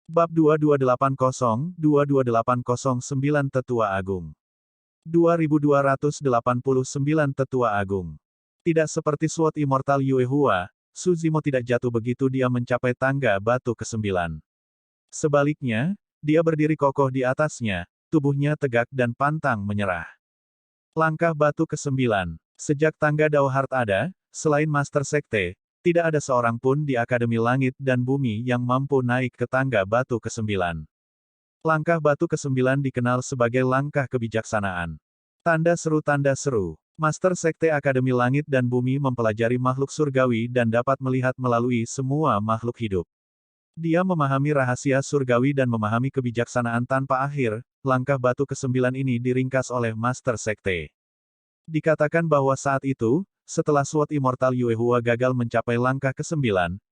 Bab 2280-22809 Tetua Agung. 2289 Tetua Agung. Tidak seperti SWOT Immortal Yue Hua, Suzimo tidak jatuh begitu dia mencapai tangga batu ke-9. Sebaliknya, dia berdiri kokoh di atasnya, tubuhnya tegak dan pantang menyerah. Langkah batu ke-9. Sejak tangga Dao Heart ada, selain Master Sekte, tidak ada seorang pun di Akademi Langit dan Bumi yang mampu naik ke tangga batu ke-9. Langkah batu ke-9 dikenal sebagai langkah kebijaksanaan. Tanda seru. Master Sekte Akademi Langit dan Bumi mempelajari makhluk surgawi dan dapat melihat melalui semua makhluk hidup. Dia memahami rahasia surgawi dan memahami kebijaksanaan tanpa akhir. Langkah batu ke-9 ini diringkas oleh Master Sekte. Dikatakan bahwa saat itu, setelah SWOT Immortal Yue Hua gagal mencapai langkah ke-9,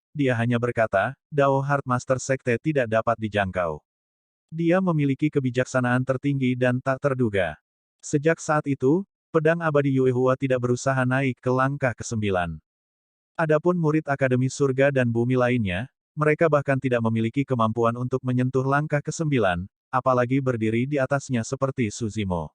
dia hanya berkata, Dao Heart Master Sekte tidak dapat dijangkau. Dia memiliki kebijaksanaan tertinggi dan tak terduga. Sejak saat itu, pedang abadi Yue Hua tidak berusaha naik ke langkah ke-9. Adapun murid Akademi Surga dan Bumi lainnya, mereka bahkan tidak memiliki kemampuan untuk menyentuh langkah ke-9, apalagi berdiri di atasnya seperti Suzimo.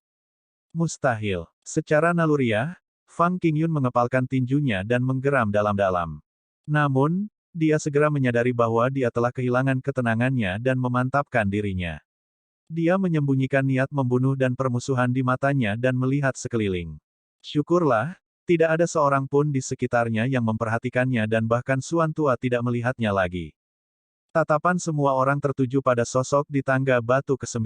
Mustahil. Secara naluriah, Fang Qingyun mengepalkan tinjunya dan menggeram dalam-dalam. Namun, dia segera menyadari bahwa dia telah kehilangan ketenangannya dan memantapkan dirinya. Dia menyembunyikan niat membunuh dan permusuhan di matanya dan melihat sekeliling. Syukurlah, tidak ada seorang pun di sekitarnya yang memperhatikannya dan bahkan Suan Tua tidak melihatnya lagi. Tatapan semua orang tertuju pada sosok di tangga batu ke-9.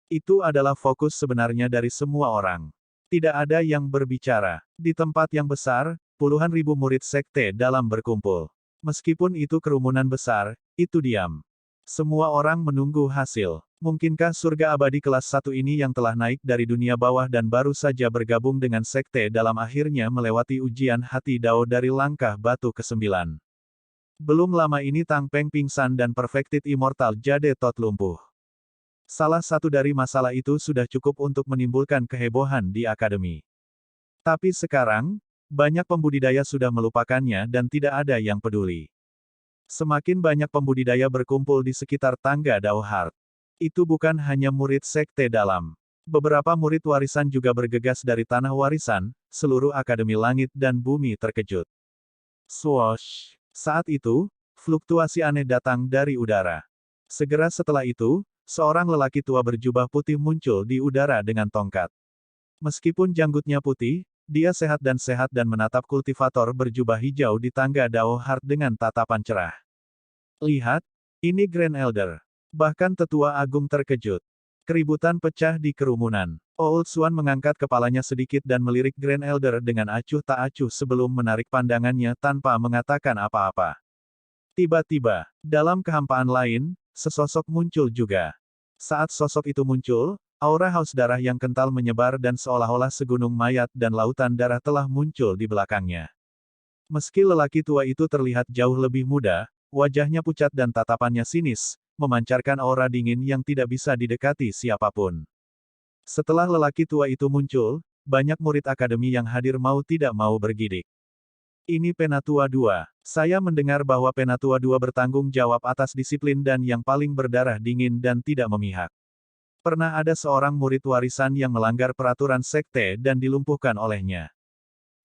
Itu adalah fokus sebenarnya dari semua orang. Tidak ada yang berbicara. Di tempat yang besar, puluhan ribu murid sekte dalam berkumpul. Meskipun itu kerumunan besar, itu diam. Semua orang menunggu hasil. Mungkinkah surga abadi kelas 1 ini yang telah naik dari dunia bawah dan baru saja bergabung dengan sekte dalam akhirnya melewati ujian hati Dao dari langkah batu ke-9. Belum lama ini Tang Peng pingsan dan Perfected Immortal Jade Tot lumpuh. Salah satu dari masalah itu sudah cukup untuk menimbulkan kehebohan di akademi. Tapi sekarang, banyak pembudidaya sudah melupakannya dan tidak ada yang peduli. Semakin banyak pembudidaya berkumpul di sekitar tangga Dao Heart. Itu bukan hanya murid sekte dalam. Beberapa murid warisan juga bergegas dari tanah warisan, seluruh Akademi Langit dan Bumi terkejut. Swoosh! Saat itu, fluktuasi aneh datang dari udara. Segera setelah itu, seorang lelaki tua berjubah putih muncul di udara dengan tongkat. Meskipun janggutnya putih, dia sehat dan menatap kultivator berjubah hijau di tangga Dao Heart dengan tatapan cerah. Lihat, ini Grand Elder. Bahkan Tetua Agung terkejut. Keributan pecah di kerumunan. Old Swan mengangkat kepalanya sedikit dan melirik Grand Elder dengan acuh tak acuh sebelum menarik pandangannya tanpa mengatakan apa-apa. Tiba-tiba, dalam kehampaan lain, sesosok muncul juga. Saat sosok itu muncul, aura haus darah yang kental menyebar dan seolah-olah segunung mayat dan lautan darah telah muncul di belakangnya. Meski lelaki tua itu terlihat jauh lebih muda, wajahnya pucat dan tatapannya sinis, memancarkan aura dingin yang tidak bisa didekati siapapun. Setelah lelaki tua itu muncul, banyak murid akademi yang hadir mau tidak mau bergidik. Ini Penatua 2. Saya mendengar bahwa Penatua 2 bertanggung jawab atas disiplin dan yang paling berdarah dingin dan tidak memihak. Pernah ada seorang murid warisan yang melanggar peraturan sekte dan dilumpuhkan olehnya.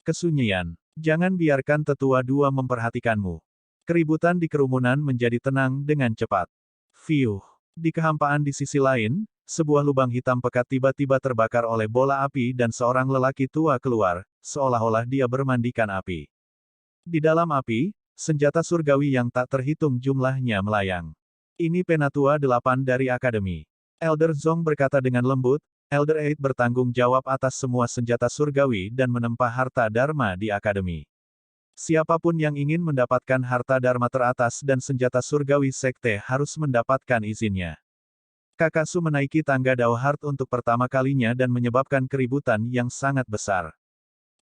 Kesunyian. Jangan biarkan Tetua 2 memperhatikanmu. Keributan di kerumunan menjadi tenang dengan cepat. Fiuh. Di kehampaan di sisi lain, sebuah lubang hitam pekat tiba-tiba terbakar oleh bola api dan seorang lelaki tua keluar, seolah-olah dia bermandikan api. Di dalam api, senjata surgawi yang tak terhitung jumlahnya melayang. Ini Penatua 8 dari Akademi. Elder Zong berkata dengan lembut, Elder 8 bertanggung jawab atas semua senjata surgawi dan menempa harta dharma di Akademi. Siapapun yang ingin mendapatkan harta dharma teratas dan senjata surgawi sekte harus mendapatkan izinnya. Kakasu menaiki tangga Dao Heart untuk pertama kalinya dan menyebabkan keributan yang sangat besar.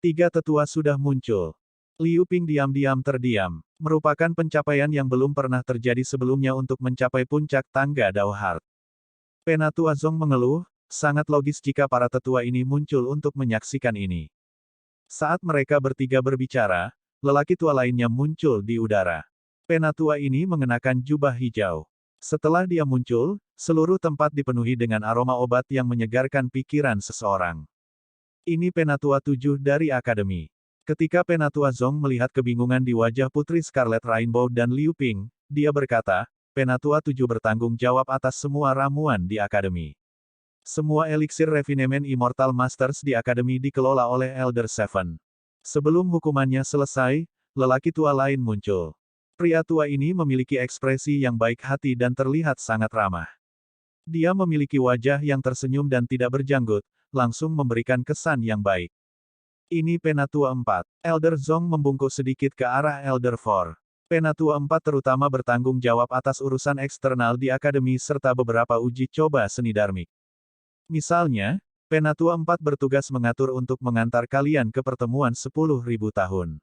3 tetua sudah muncul. Liu Ping diam-diam terdiam. Merupakan pencapaian yang belum pernah terjadi sebelumnya untuk mencapai puncak tangga Dao Heart. Penatua Zong mengeluh, sangat logis jika para tetua ini muncul untuk menyaksikan ini. Saat mereka bertiga berbicara, lelaki tua lainnya muncul di udara. Penatua ini mengenakan jubah hijau. Setelah dia muncul, seluruh tempat dipenuhi dengan aroma obat yang menyegarkan pikiran seseorang. Ini Penatua 7 dari Akademi. Ketika Penatua Zong melihat kebingungan di wajah Putri Scarlet Rainbow dan Liu Ping, dia berkata, Penatua 7 bertanggung jawab atas semua ramuan di Akademi. Semua eliksir refinemen Immortal Masters di Akademi dikelola oleh Elder Seven. Sebelum hukumannya selesai, lelaki tua lain muncul. Pria tua ini memiliki ekspresi yang baik hati dan terlihat sangat ramah. Dia memiliki wajah yang tersenyum dan tidak berjanggut, langsung memberikan kesan yang baik. Ini Penatua 4. Elder Zong membungkuk sedikit ke arah Elder 4. Penatua 4 terutama bertanggung jawab atas urusan eksternal di Akademi serta beberapa uji coba seni dharmik. Misalnya, Penatua 4 bertugas mengatur untuk mengantar kalian ke pertemuan 10.000 tahun.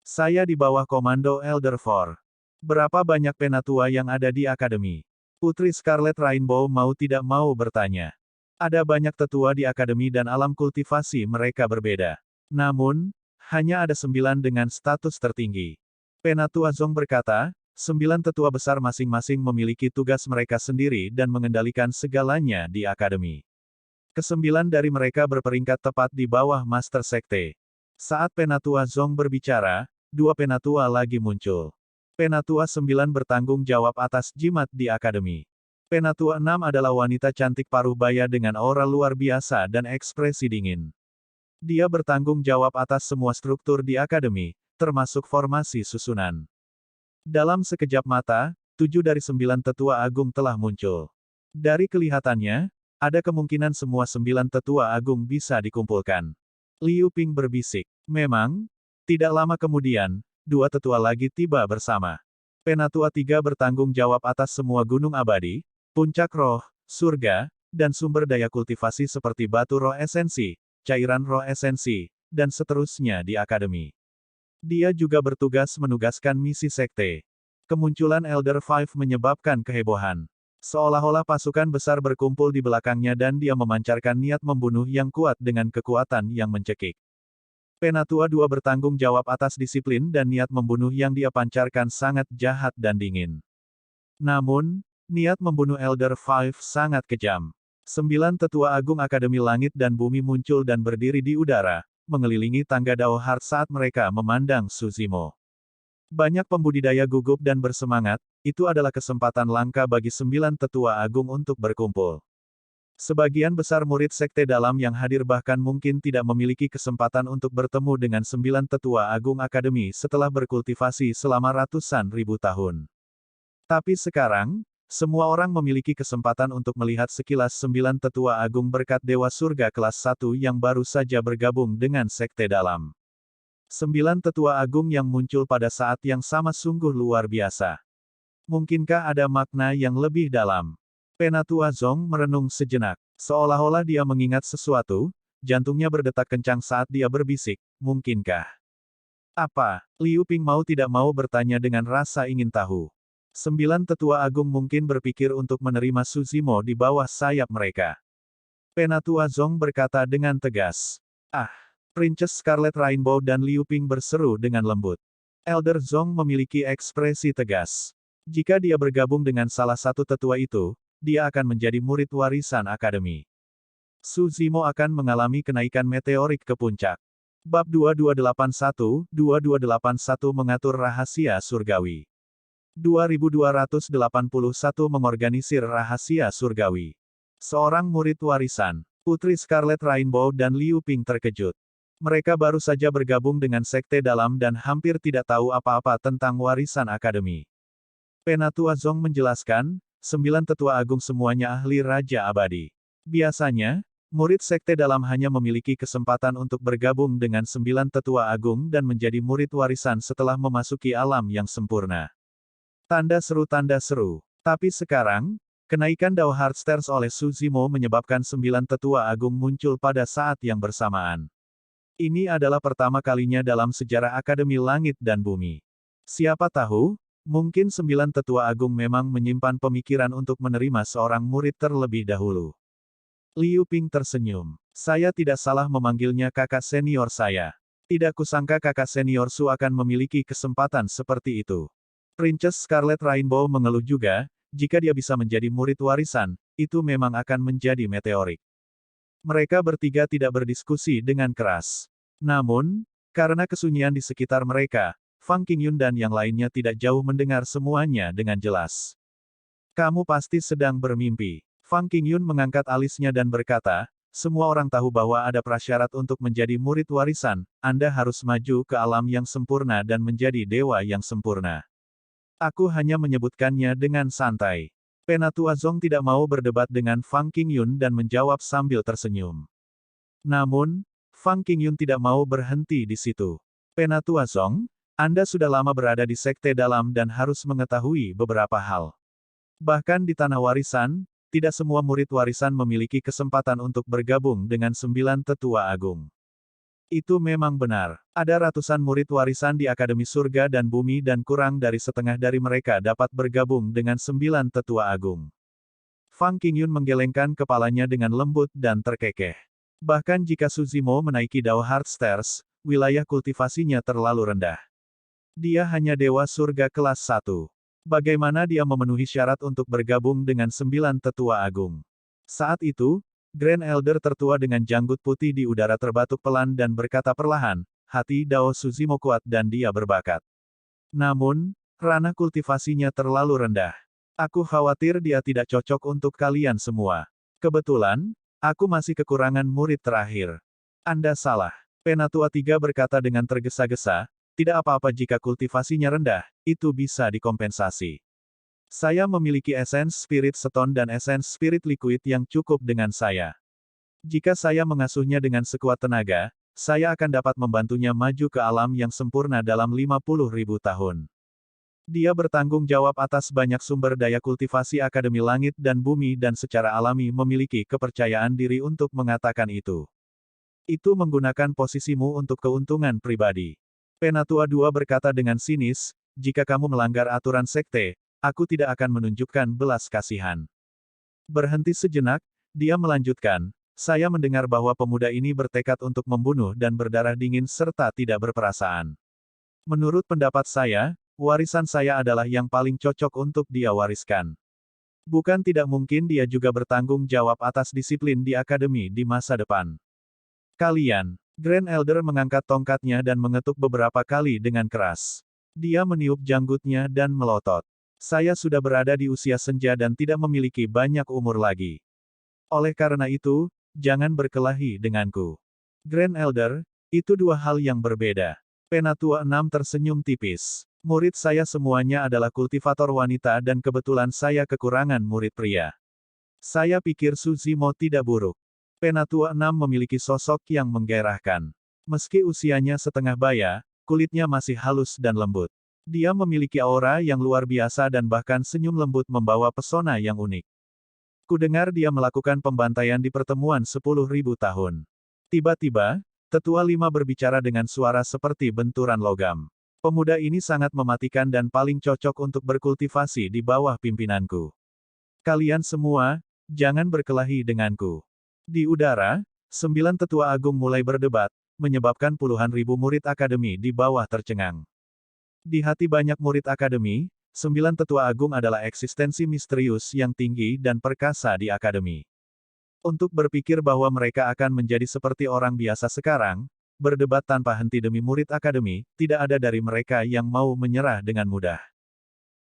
Saya di bawah komando Elder 4. Berapa banyak penatua yang ada di Akademi? Putri Scarlet Rainbow mau tidak mau bertanya. Ada banyak tetua di Akademi dan alam kultivasi mereka berbeda. Namun, hanya ada 9 dengan status tertinggi. Penatua Zong berkata, 9 tetua besar masing-masing memiliki tugas mereka sendiri dan mengendalikan segalanya di Akademi. Kesembilan dari mereka berperingkat tepat di bawah Master Sekte. Saat Penatua Zong berbicara, 2 penatua lagi muncul. Penatua 9 bertanggung jawab atas jimat di Akademi. Penatua 6 adalah wanita cantik paruh baya dengan aura luar biasa dan ekspresi dingin. Dia bertanggung jawab atas semua struktur di Akademi, termasuk formasi susunan. Dalam sekejap mata, 7 dari 9 tetua agung telah muncul. Dari kelihatannya, ada kemungkinan semua 9 tetua agung bisa dikumpulkan. Liu Ping berbisik. Memang, tidak lama kemudian, 2 tetua lagi tiba bersama. Penatua 3 bertanggung jawab atas semua gunung abadi, puncak roh, surga, dan sumber daya kultivasi seperti batu roh esensi, cairan roh esensi, dan seterusnya di Akademi. Dia juga bertugas menugaskan misi sekte. Kemunculan Elder Five menyebabkan kehebohan. Seolah-olah pasukan besar berkumpul di belakangnya dan dia memancarkan niat membunuh yang kuat dengan kekuatan yang mencekik. Penatua 2 bertanggung jawab atas disiplin dan niat membunuh yang dia pancarkan sangat jahat dan dingin. Namun, niat membunuh Elder Five sangat kejam. 9 tetua agung Akademi Langit dan Bumi muncul dan berdiri di udara, mengelilingi tangga Dao Heart saat mereka memandang Su Zimo. Banyak pembudidaya gugup dan bersemangat, itu adalah kesempatan langka bagi 9 tetua agung untuk berkumpul. Sebagian besar murid sekte dalam yang hadir bahkan mungkin tidak memiliki kesempatan untuk bertemu dengan 9 tetua agung Akademi setelah berkultivasi selama ratusan ribu tahun. Tapi sekarang, semua orang memiliki kesempatan untuk melihat sekilas 9 tetua agung berkat Dewa Surga kelas 1 yang baru saja bergabung dengan sekte dalam. 9 tetua agung yang muncul pada saat yang sama sungguh luar biasa. Mungkinkah ada makna yang lebih dalam? Penatua Zong merenung sejenak. Seolah-olah dia mengingat sesuatu, jantungnya berdetak kencang saat dia berbisik, mungkinkah? Apa? Liu Ping mau tidak mau bertanya dengan rasa ingin tahu. 9 tetua agung mungkin berpikir untuk menerima Su Zimo di bawah sayap mereka. Penatua Zong berkata dengan tegas. Ah! Princess Scarlet Rainbow dan Liu Ping berseru dengan lembut. Elder Zong memiliki ekspresi tegas. Jika dia bergabung dengan salah satu tetua itu, dia akan menjadi murid warisan Akademi. Su Zimo akan mengalami kenaikan meteorik ke puncak. Bab 2281 mengatur rahasia surgawi. 2281 mengorganisir rahasia surgawi. Seorang murid warisan, Putri Scarlet Rainbow dan Liu Ping terkejut. Mereka baru saja bergabung dengan sekte dalam dan hampir tidak tahu apa-apa tentang warisan Akademi. Penatua Zong menjelaskan, 9 tetua agung semuanya ahli Raja Abadi. Biasanya, murid sekte dalam hanya memiliki kesempatan untuk bergabung dengan 9 tetua agung dan menjadi murid warisan setelah memasuki alam yang sempurna. Tanda seru. Tapi sekarang, kenaikan Dao Heart Stars oleh Su Zimo menyebabkan 9 tetua agung muncul pada saat yang bersamaan. Ini adalah pertama kalinya dalam sejarah Akademi Langit dan Bumi. Siapa tahu, mungkin 9 tetua agung memang menyimpan pemikiran untuk menerima seorang murid terlebih dahulu. Liu Ping tersenyum. Saya tidak salah memanggilnya kakak senior saya. Tidak kusangka kakak senior Su akan memiliki kesempatan seperti itu. Princess Scarlet Rainbow mengeluh juga, jika dia bisa menjadi murid warisan, itu memang akan menjadi meteorik. Mereka bertiga tidak berdiskusi dengan keras. Namun, karena kesunyian di sekitar mereka, Fang Qingyun dan yang lainnya tidak jauh mendengar semuanya dengan jelas. Kamu pasti sedang bermimpi. Fang Qingyun mengangkat alisnya dan berkata, semua orang tahu bahwa ada prasyarat untuk menjadi murid warisan, Anda harus maju ke alam yang sempurna dan menjadi dewa yang sempurna. Aku hanya menyebutkannya dengan santai. Penatua Zong tidak mau berdebat dengan Fang Qingyun dan menjawab sambil tersenyum. Namun, Fang Qingyun tidak mau berhenti di situ. Penatua Zong, Anda sudah lama berada di sekte dalam dan harus mengetahui beberapa hal. Bahkan di tanah warisan, tidak semua murid warisan memiliki kesempatan untuk bergabung dengan 9 tetua agung. Itu memang benar. Ada ratusan murid warisan di Akademi Surga dan Bumi dan kurang dari setengah dari mereka dapat bergabung dengan 9 tetua agung. Fang Qingyun menggelengkan kepalanya dengan lembut dan terkekeh. Bahkan jika Suzimo menaiki Dao Heart Stairs, wilayah kultivasinya terlalu rendah. Dia hanya dewa surga kelas 1. Bagaimana dia memenuhi syarat untuk bergabung dengan 9 tetua agung? Saat itu, Grand Elder tertua dengan janggut putih di udara terbatuk pelan dan berkata perlahan, hati Dao Suzimo kuat dan dia berbakat. Namun, ranah kultivasinya terlalu rendah. Aku khawatir dia tidak cocok untuk kalian semua. Kebetulan, aku masih kekurangan murid terakhir. Anda salah. Penatua 3 berkata dengan tergesa-gesa, tidak apa-apa jika kultivasinya rendah, itu bisa dikompensasi. Saya memiliki esens spirit stone dan esens spirit liquid yang cukup dengan saya. Jika saya mengasuhnya dengan sekuat tenaga, saya akan dapat membantunya maju ke alam yang sempurna dalam 50.000 tahun. Dia bertanggung jawab atas banyak sumber daya kultivasi Akademi Langit dan Bumi dan secara alami memiliki kepercayaan diri untuk mengatakan itu. Itu menggunakan posisimu untuk keuntungan pribadi. Penatua 2 berkata dengan sinis, jika kamu melanggar aturan sekte, aku tidak akan menunjukkan belas kasihan. Berhenti sejenak, dia melanjutkan, saya mendengar bahwa pemuda ini bertekad untuk membunuh dan berdarah dingin serta tidak berperasaan. Menurut pendapat saya, warisan saya adalah yang paling cocok untuk dia wariskan. Bukan tidak mungkin dia juga bertanggung jawab atas disiplin di akademi di masa depan. Kalian, Grand Elder mengangkat tongkatnya dan mengetuk beberapa kali dengan keras. Dia meniup janggutnya dan melotot. Saya sudah berada di usia senja dan tidak memiliki banyak umur lagi. Oleh karena itu, jangan berkelahi denganku. Grand Elder, itu dua hal yang berbeda. Penatua 6 tersenyum tipis. Murid saya semuanya adalah kultivator wanita dan kebetulan saya kekurangan murid pria. Saya pikir Suzimo tidak buruk. Penatua 6 memiliki sosok yang menggairahkan. Meski usianya setengah baya, kulitnya masih halus dan lembut. Dia memiliki aura yang luar biasa dan bahkan senyum lembut membawa pesona yang unik. Kudengar dia melakukan pembantaian di pertemuan 10.000 tahun. Tiba-tiba, Tetua 5 berbicara dengan suara seperti benturan logam. Pemuda ini sangat mematikan dan paling cocok untuk berkultivasi di bawah pimpinanku. Kalian semua, jangan berkelahi denganku. Di udara, 9 tetua agung mulai berdebat, menyebabkan puluhan ribu murid akademi di bawah tercengang. Di hati banyak murid akademi, 9 tetua agung adalah eksistensi misterius yang tinggi dan perkasa di akademi. Untuk berpikir bahwa mereka akan menjadi seperti orang biasa sekarang, berdebat tanpa henti demi murid akademi, tidak ada dari mereka yang mau menyerah dengan mudah.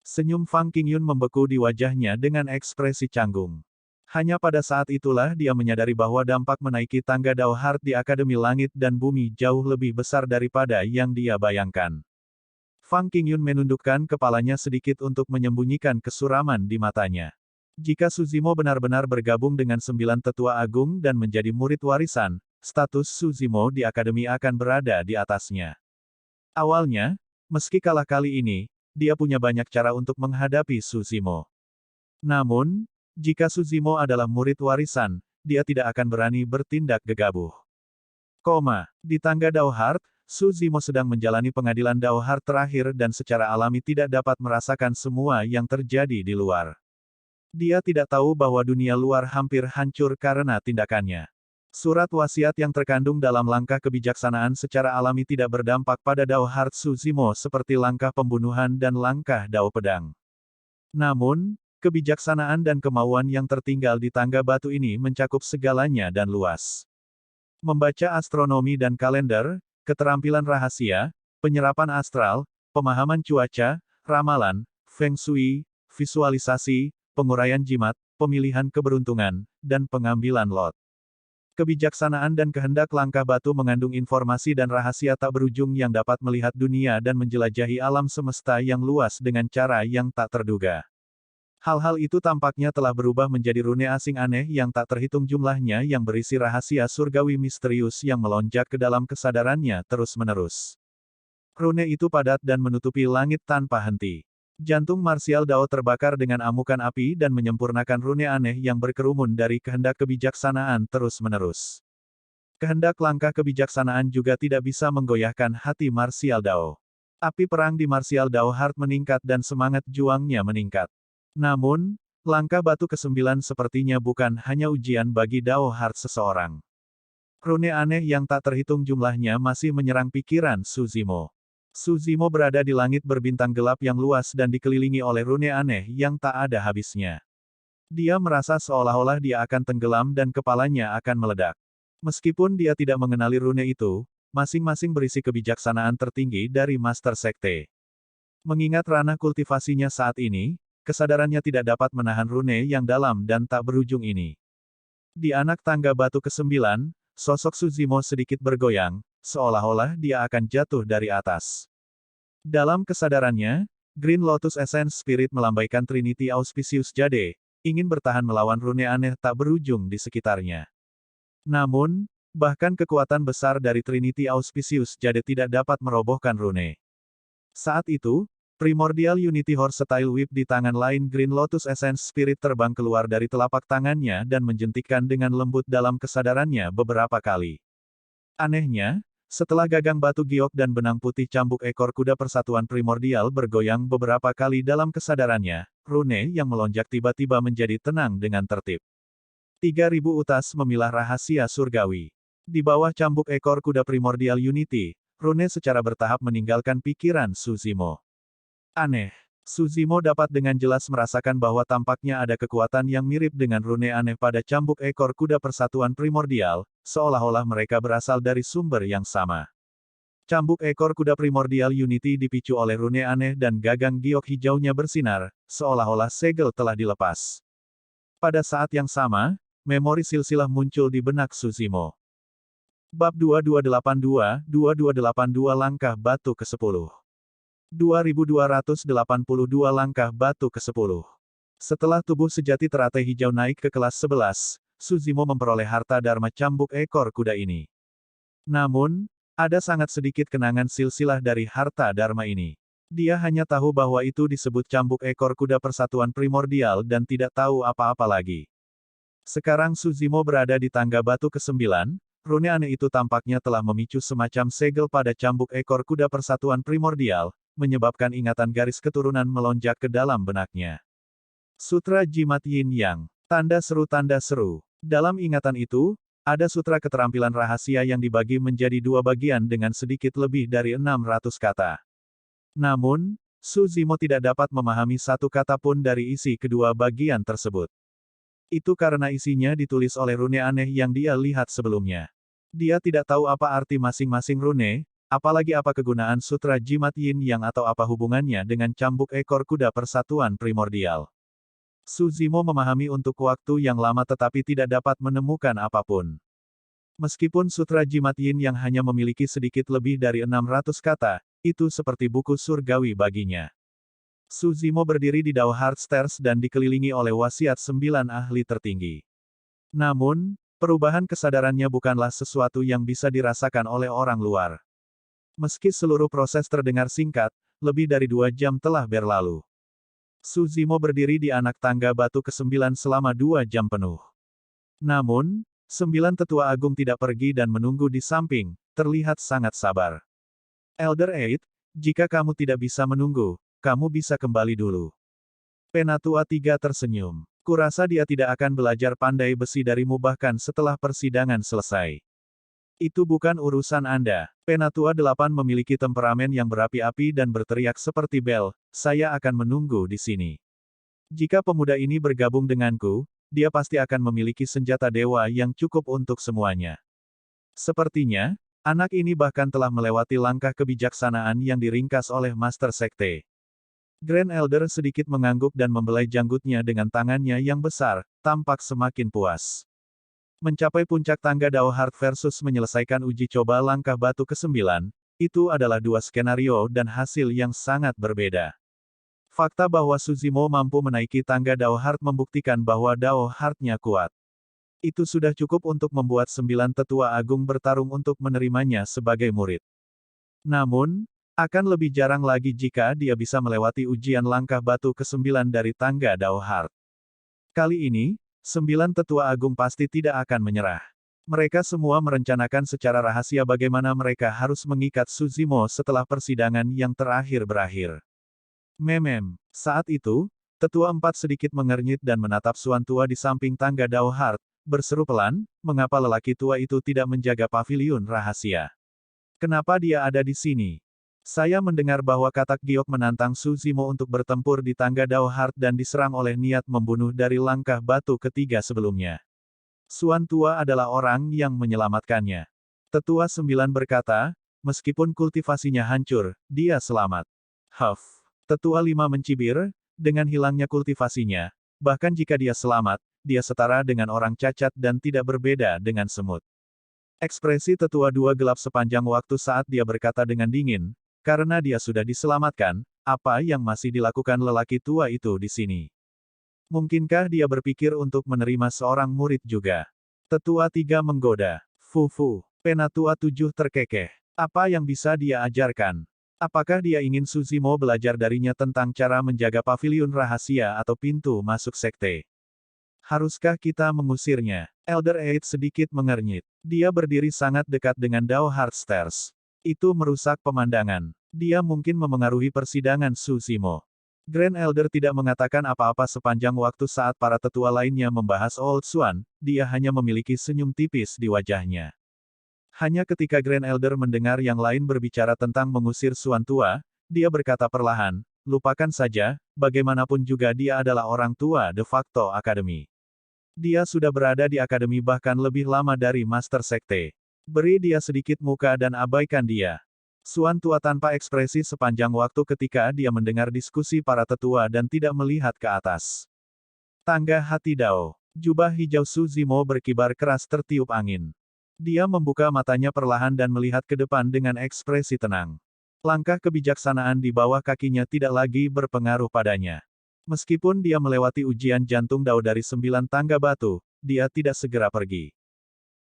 Senyum Fang Qingyun membeku di wajahnya dengan ekspresi canggung. Hanya pada saat itulah dia menyadari bahwa dampak menaiki tangga Dao Heart di Akademi Langit dan Bumi jauh lebih besar daripada yang dia bayangkan. Fang Qingyun menundukkan kepalanya sedikit untuk menyembunyikan kesuraman di matanya. Jika Suzimo benar-benar bergabung dengan 9 tetua agung dan menjadi murid warisan, status Suzimo di akademi akan berada di atasnya. Awalnya, meski kalah kali ini, dia punya banyak cara untuk menghadapi Suzimo. Namun, jika Suzimo adalah murid warisan, dia tidak akan berani bertindak gegabah. Di tangga Dao Heart, Suzimo sedang menjalani pengadilan Dao Heart terakhir dan secara alami tidak dapat merasakan semua yang terjadi di luar. Dia tidak tahu bahwa dunia luar hampir hancur karena tindakannya. Surat wasiat yang terkandung dalam langkah kebijaksanaan secara alami tidak berdampak pada Dao Heart Suzimo seperti langkah pembunuhan dan langkah Dao Pedang. Namun, Kebijaksanaan dan kemauan yang tertinggal di tangga batu ini mencakup segalanya dan luas. Membaca astronomi dan kalender, keterampilan rahasia, penyerapan astral, pemahaman cuaca, ramalan, feng shui, visualisasi, penguraian jimat, pemilihan keberuntungan, dan pengambilan lot. Kebijaksanaan dan kehendak langkah batu mengandung informasi dan rahasia tak berujung yang dapat melihat dunia dan menjelajahi alam semesta yang luas dengan cara yang tak terduga. Hal-hal itu tampaknya telah berubah menjadi rune asing aneh yang tak terhitung jumlahnya yang berisi rahasia surgawi misterius yang melonjak ke dalam kesadarannya terus-menerus. Rune itu padat dan menutupi langit tanpa henti. Jantung marsial Dao terbakar dengan amukan api dan menyempurnakan rune aneh yang berkerumun dari kehendak kebijaksanaan terus-menerus. Kehendak langkah kebijaksanaan juga tidak bisa menggoyahkan hati marsial Dao. Api perang di marsial Dao Heart meningkat dan semangat juangnya meningkat. Namun, langkah batu ke-9 sepertinya bukan hanya ujian bagi Dao Heart seseorang. Rune aneh yang tak terhitung jumlahnya masih menyerang pikiran Su Zimo. Su Zimo berada di langit berbintang gelap yang luas dan dikelilingi oleh rune aneh yang tak ada habisnya. Dia merasa seolah-olah dia akan tenggelam dan kepalanya akan meledak. Meskipun dia tidak mengenali rune itu, masing-masing berisi kebijaksanaan tertinggi dari Master Sekte. Mengingat ranah kultivasinya saat ini, kesadarannya tidak dapat menahan rune yang dalam dan tak berujung ini. Di anak tangga batu ke-9, sosok Su Zimo sedikit bergoyang, seolah-olah dia akan jatuh dari atas. Dalam kesadarannya, Green Lotus Essence Spirit melambaikan Trinity Auspicious Jade, ingin bertahan melawan rune aneh tak berujung di sekitarnya. Namun, bahkan kekuatan besar dari Trinity Auspicious Jade tidak dapat merobohkan rune. Saat itu, Primordial Unity Horse Style Whip di tangan lain Green Lotus Essence Spirit terbang keluar dari telapak tangannya dan menjentikkan dengan lembut dalam kesadarannya beberapa kali. Anehnya, setelah gagang batu giok dan benang putih cambuk ekor kuda persatuan primordial bergoyang beberapa kali dalam kesadarannya, rune yang melonjak tiba-tiba menjadi tenang dengan tertib. 3000 utas memilah rahasia surgawi. Di bawah cambuk ekor kuda primordial Unity, rune secara bertahap meninggalkan pikiran Su Zimo. Aneh. Su Zimo dapat dengan jelas merasakan bahwa tampaknya ada kekuatan yang mirip dengan rune aneh pada cambuk ekor kuda persatuan primordial, seolah-olah mereka berasal dari sumber yang sama. Cambuk ekor kuda primordial Unity dipicu oleh rune aneh dan gagang giok hijaunya bersinar, seolah-olah segel telah dilepas. Pada saat yang sama, memori silsilah muncul di benak Su Zimo. Bab 2282 langkah batu ke-10. 2282 langkah batu ke-10. Setelah tubuh sejati teratai hijau naik ke kelas 11, Su Zimo memperoleh harta dharma cambuk ekor kuda ini. Namun, ada sangat sedikit kenangan silsilah dari harta dharma ini. Dia hanya tahu bahwa itu disebut cambuk ekor kuda persatuan primordial dan tidak tahu apa-apa lagi. Sekarang Su Zimo berada di tangga batu ke-9, rune aneh itu tampaknya telah memicu semacam segel pada cambuk ekor kuda persatuan primordial, menyebabkan ingatan garis keturunan melonjak ke dalam benaknya. Sutra Jimat Yin Yang. Tanda seru. Dalam ingatan itu, ada sutra keterampilan rahasia yang dibagi menjadi dua bagian dengan sedikit lebih dari 600 kata. Namun, Su Zimo tidak dapat memahami satu kata pun dari isi kedua bagian tersebut. Itu karena isinya ditulis oleh rune aneh yang dia lihat sebelumnya. Dia tidak tahu apa arti masing-masing rune, apalagi apa kegunaan sutra jimat yin yang atau apa hubungannya dengan cambuk ekor kuda persatuan primordial. Su Zimo memahami untuk waktu yang lama tetapi tidak dapat menemukan apapun. Meskipun sutra jimat yin yang hanya memiliki sedikit lebih dari 600 kata, itu seperti buku surgawi baginya. Su Zimo berdiri di Dao Heart Stairs dan dikelilingi oleh wasiat 9 ahli tertinggi. Namun, perubahan kesadarannya bukanlah sesuatu yang bisa dirasakan oleh orang luar. Meski seluruh proses terdengar singkat, lebih dari 2 jam telah berlalu. Su Zimo berdiri di anak tangga batu ke-9 selama 2 jam penuh. Namun, 9 tetua agung tidak pergi dan menunggu di samping, terlihat sangat sabar. Elder Eight, jika kamu tidak bisa menunggu, kamu bisa kembali dulu. Penatua 3 tersenyum. Kurasa dia tidak akan belajar pandai besi darimu bahkan setelah persidangan selesai. Itu bukan urusan Anda. Penatua 8 memiliki temperamen yang berapi-api dan berteriak seperti bel, saya akan menunggu di sini. Jika pemuda ini bergabung denganku, dia pasti akan memiliki senjata dewa yang cukup untuk semuanya. Sepertinya, anak ini bahkan telah melewati langkah kebijaksanaan yang diringkas oleh Master Sekte. Grand Elder sedikit mengangguk dan membelai janggutnya dengan tangannya yang besar, tampak semakin puas. Mencapai puncak tangga Dao Heart versus menyelesaikan uji coba langkah batu ke-9, itu adalah dua skenario dan hasil yang sangat berbeda. Fakta bahwa Suzimo mampu menaiki tangga Dao Heart membuktikan bahwa Dao Heart-nya kuat. Itu sudah cukup untuk membuat 9 tetua agung bertarung untuk menerimanya sebagai murid. Namun, akan lebih jarang lagi jika dia bisa melewati ujian langkah batu ke-9 dari tangga Dao Heart. Kali ini, 9 tetua agung pasti tidak akan menyerah. Mereka semua merencanakan secara rahasia bagaimana mereka harus mengikat Suzimo setelah persidangan yang terakhir berakhir. Saat itu, tetua 4 sedikit mengernyit dan menatap Suan tua di samping tangga Dao Heart, berseru pelan, mengapa lelaki tua itu tidak menjaga paviliun rahasia? Kenapa dia ada di sini? Saya mendengar bahwa katak giok menantang Suzimo untuk bertempur di tangga Dao Heart dan diserang oleh niat membunuh dari langkah batu ketiga sebelumnya. Suan tua adalah orang yang menyelamatkannya. Tetua 9 berkata, meskipun kultivasinya hancur, dia selamat. Tetua 5 mencibir, dengan hilangnya kultivasinya, bahkan jika dia selamat, dia setara dengan orang cacat dan tidak berbeda dengan semut. Ekspresi tetua 2 gelap sepanjang waktu saat dia berkata dengan dingin, karena dia sudah diselamatkan, apa yang masih dilakukan lelaki tua itu di sini? Mungkinkah dia berpikir untuk menerima seorang murid juga? Tetua 3 menggoda. Penatua 7 terkekeh. Apa yang bisa dia ajarkan? Apakah dia ingin Suzimo belajar darinya tentang cara menjaga paviliun rahasia atau pintu masuk sekte? Haruskah kita mengusirnya? Elder Eid sedikit mengernyit. Dia berdiri sangat dekat dengan Dao Heart Stairs. Itu merusak pemandangan. Dia mungkin memengaruhi persidangan Suzimo. Grand Elder tidak mengatakan apa-apa sepanjang waktu saat para tetua lainnya membahas Old Swan, dia hanya memiliki senyum tipis di wajahnya. Hanya ketika Grand Elder mendengar yang lain berbicara tentang mengusir Suan tua, dia berkata perlahan, lupakan saja, bagaimanapun juga dia adalah orang tua de facto akademi. Dia sudah berada di akademi bahkan lebih lama dari Master Sekte. Beri dia sedikit muka dan abaikan dia. Suan tua tanpa ekspresi sepanjang waktu ketika dia mendengar diskusi para tetua dan tidak melihat ke atas. Tangga hati Dao. Jubah hijau Suzimo berkibar keras tertiup angin. Dia membuka matanya perlahan dan melihat ke depan dengan ekspresi tenang. Langkah kebijaksanaan di bawah kakinya tidak lagi berpengaruh padanya. Meskipun dia melewati ujian jantung Dao dari 9 tangga batu, dia tidak segera pergi.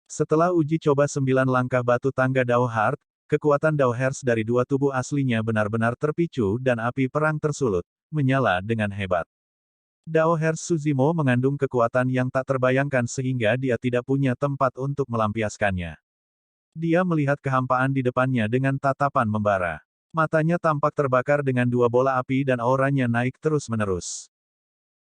Setelah uji coba 9 langkah batu tangga Dao Heart, kekuatan Dao Heart dari dua tubuh aslinya benar-benar terpicu dan api perang tersulut, menyala dengan hebat. Dao Heart Suzimo mengandung kekuatan yang tak terbayangkan sehingga dia tidak punya tempat untuk melampiaskannya. Dia melihat kehampaan di depannya dengan tatapan membara. Matanya tampak terbakar dengan dua bola api dan auranya naik terus-menerus.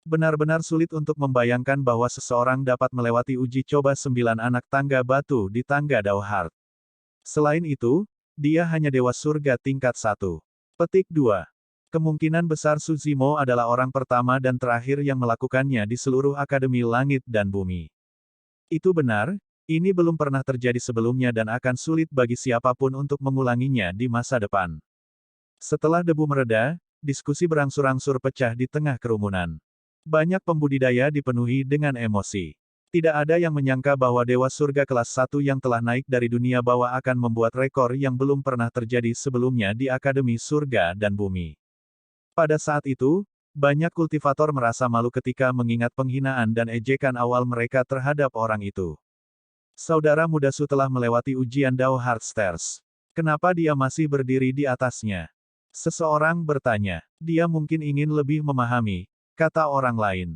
Benar-benar sulit untuk membayangkan bahwa seseorang dapat melewati uji coba 9 anak tangga batu di tangga Dao Heart. Selain itu, dia hanya dewa surga tingkat 1. Petik 2. Kemungkinan besar Suzimo adalah orang pertama dan terakhir yang melakukannya di seluruh Akademi Langit dan Bumi. Itu benar, ini belum pernah terjadi sebelumnya dan akan sulit bagi siapapun untuk mengulanginya di masa depan. Setelah debu mereda, diskusi berangsur-angsur pecah di tengah kerumunan. Banyak pembudidaya dipenuhi dengan emosi. Tidak ada yang menyangka bahwa Dewa Surga kelas 1 yang telah naik dari dunia bawah akan membuat rekor yang belum pernah terjadi sebelumnya di Akademi Surga dan Bumi. Pada saat itu, banyak kultivator merasa malu ketika mengingat penghinaan dan ejekan awal mereka terhadap orang itu. Saudara muda Su telah melewati ujian Dao Heart Stairs. Kenapa dia masih berdiri di atasnya? Seseorang bertanya. Dia mungkin ingin lebih memahami, kata orang lain.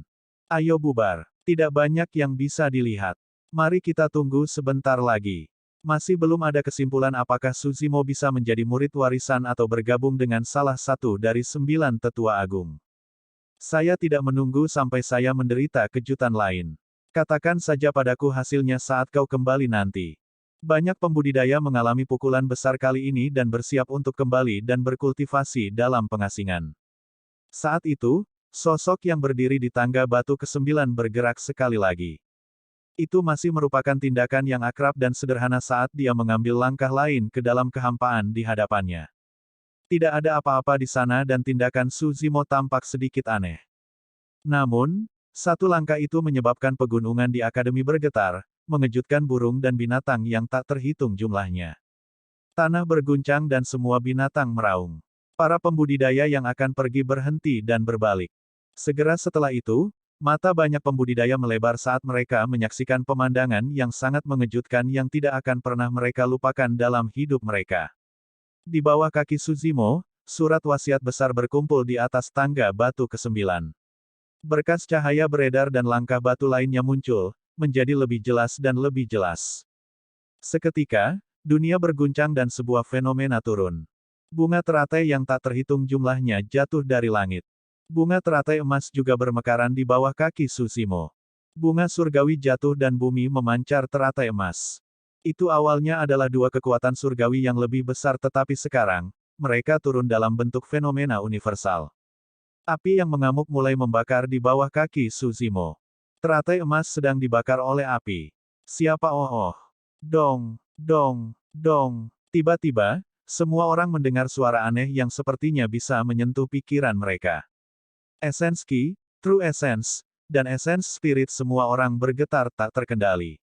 Ayo bubar. Tidak banyak yang bisa dilihat. Mari kita tunggu sebentar lagi. Masih belum ada kesimpulan apakah Suzimo bisa menjadi murid warisan atau bergabung dengan salah satu dari 9 tetua agung. Saya tidak menunggu sampai saya menderita kejutan lain. Katakan saja padaku hasilnya saat kau kembali nanti. Banyak pembudidaya mengalami pukulan besar kali ini dan bersiap untuk kembali dan berkultivasi dalam pengasingan. Saat itu, Sosok yang berdiri di tangga batu ke-9 bergerak sekali lagi. Itu masih merupakan tindakan yang akrab dan sederhana saat dia mengambil langkah lain ke dalam kehampaan di hadapannya. Tidak ada apa-apa di sana dan tindakan Su Zimo tampak sedikit aneh. Namun, satu langkah itu menyebabkan pegunungan di akademi bergetar, mengejutkan burung dan binatang yang tak terhitung jumlahnya. Tanah berguncang dan semua binatang meraung. Para pembudidaya yang akan pergi berhenti dan berbalik. Segera setelah itu, mata banyak pembudidaya melebar saat mereka menyaksikan pemandangan yang sangat mengejutkan yang tidak akan pernah mereka lupakan dalam hidup mereka. Di bawah kaki Su Zimo, surat wasiat besar berkumpul di atas tangga batu ke-9. Berkas cahaya beredar dan langkah batu lainnya muncul, menjadi lebih jelas dan lebih jelas. Seketika, dunia berguncang dan sebuah fenomena turun. Bunga teratai yang tak terhitung jumlahnya jatuh dari langit. Bunga teratai emas juga bermekaran di bawah kaki Su Zimo. Bunga surgawi jatuh dan bumi memancar teratai emas. Itu awalnya adalah dua kekuatan surgawi yang lebih besar tetapi sekarang, mereka turun dalam bentuk fenomena universal. Api yang mengamuk mulai membakar di bawah kaki Su Zimo. Teratai emas sedang dibakar oleh api. Siapa oh? Dong, dong, dong. Tiba-tiba, semua orang mendengar suara aneh yang sepertinya bisa menyentuh pikiran mereka. Essence Ki, True Essence, dan Essence Spirit semua orang bergetar tak terkendali.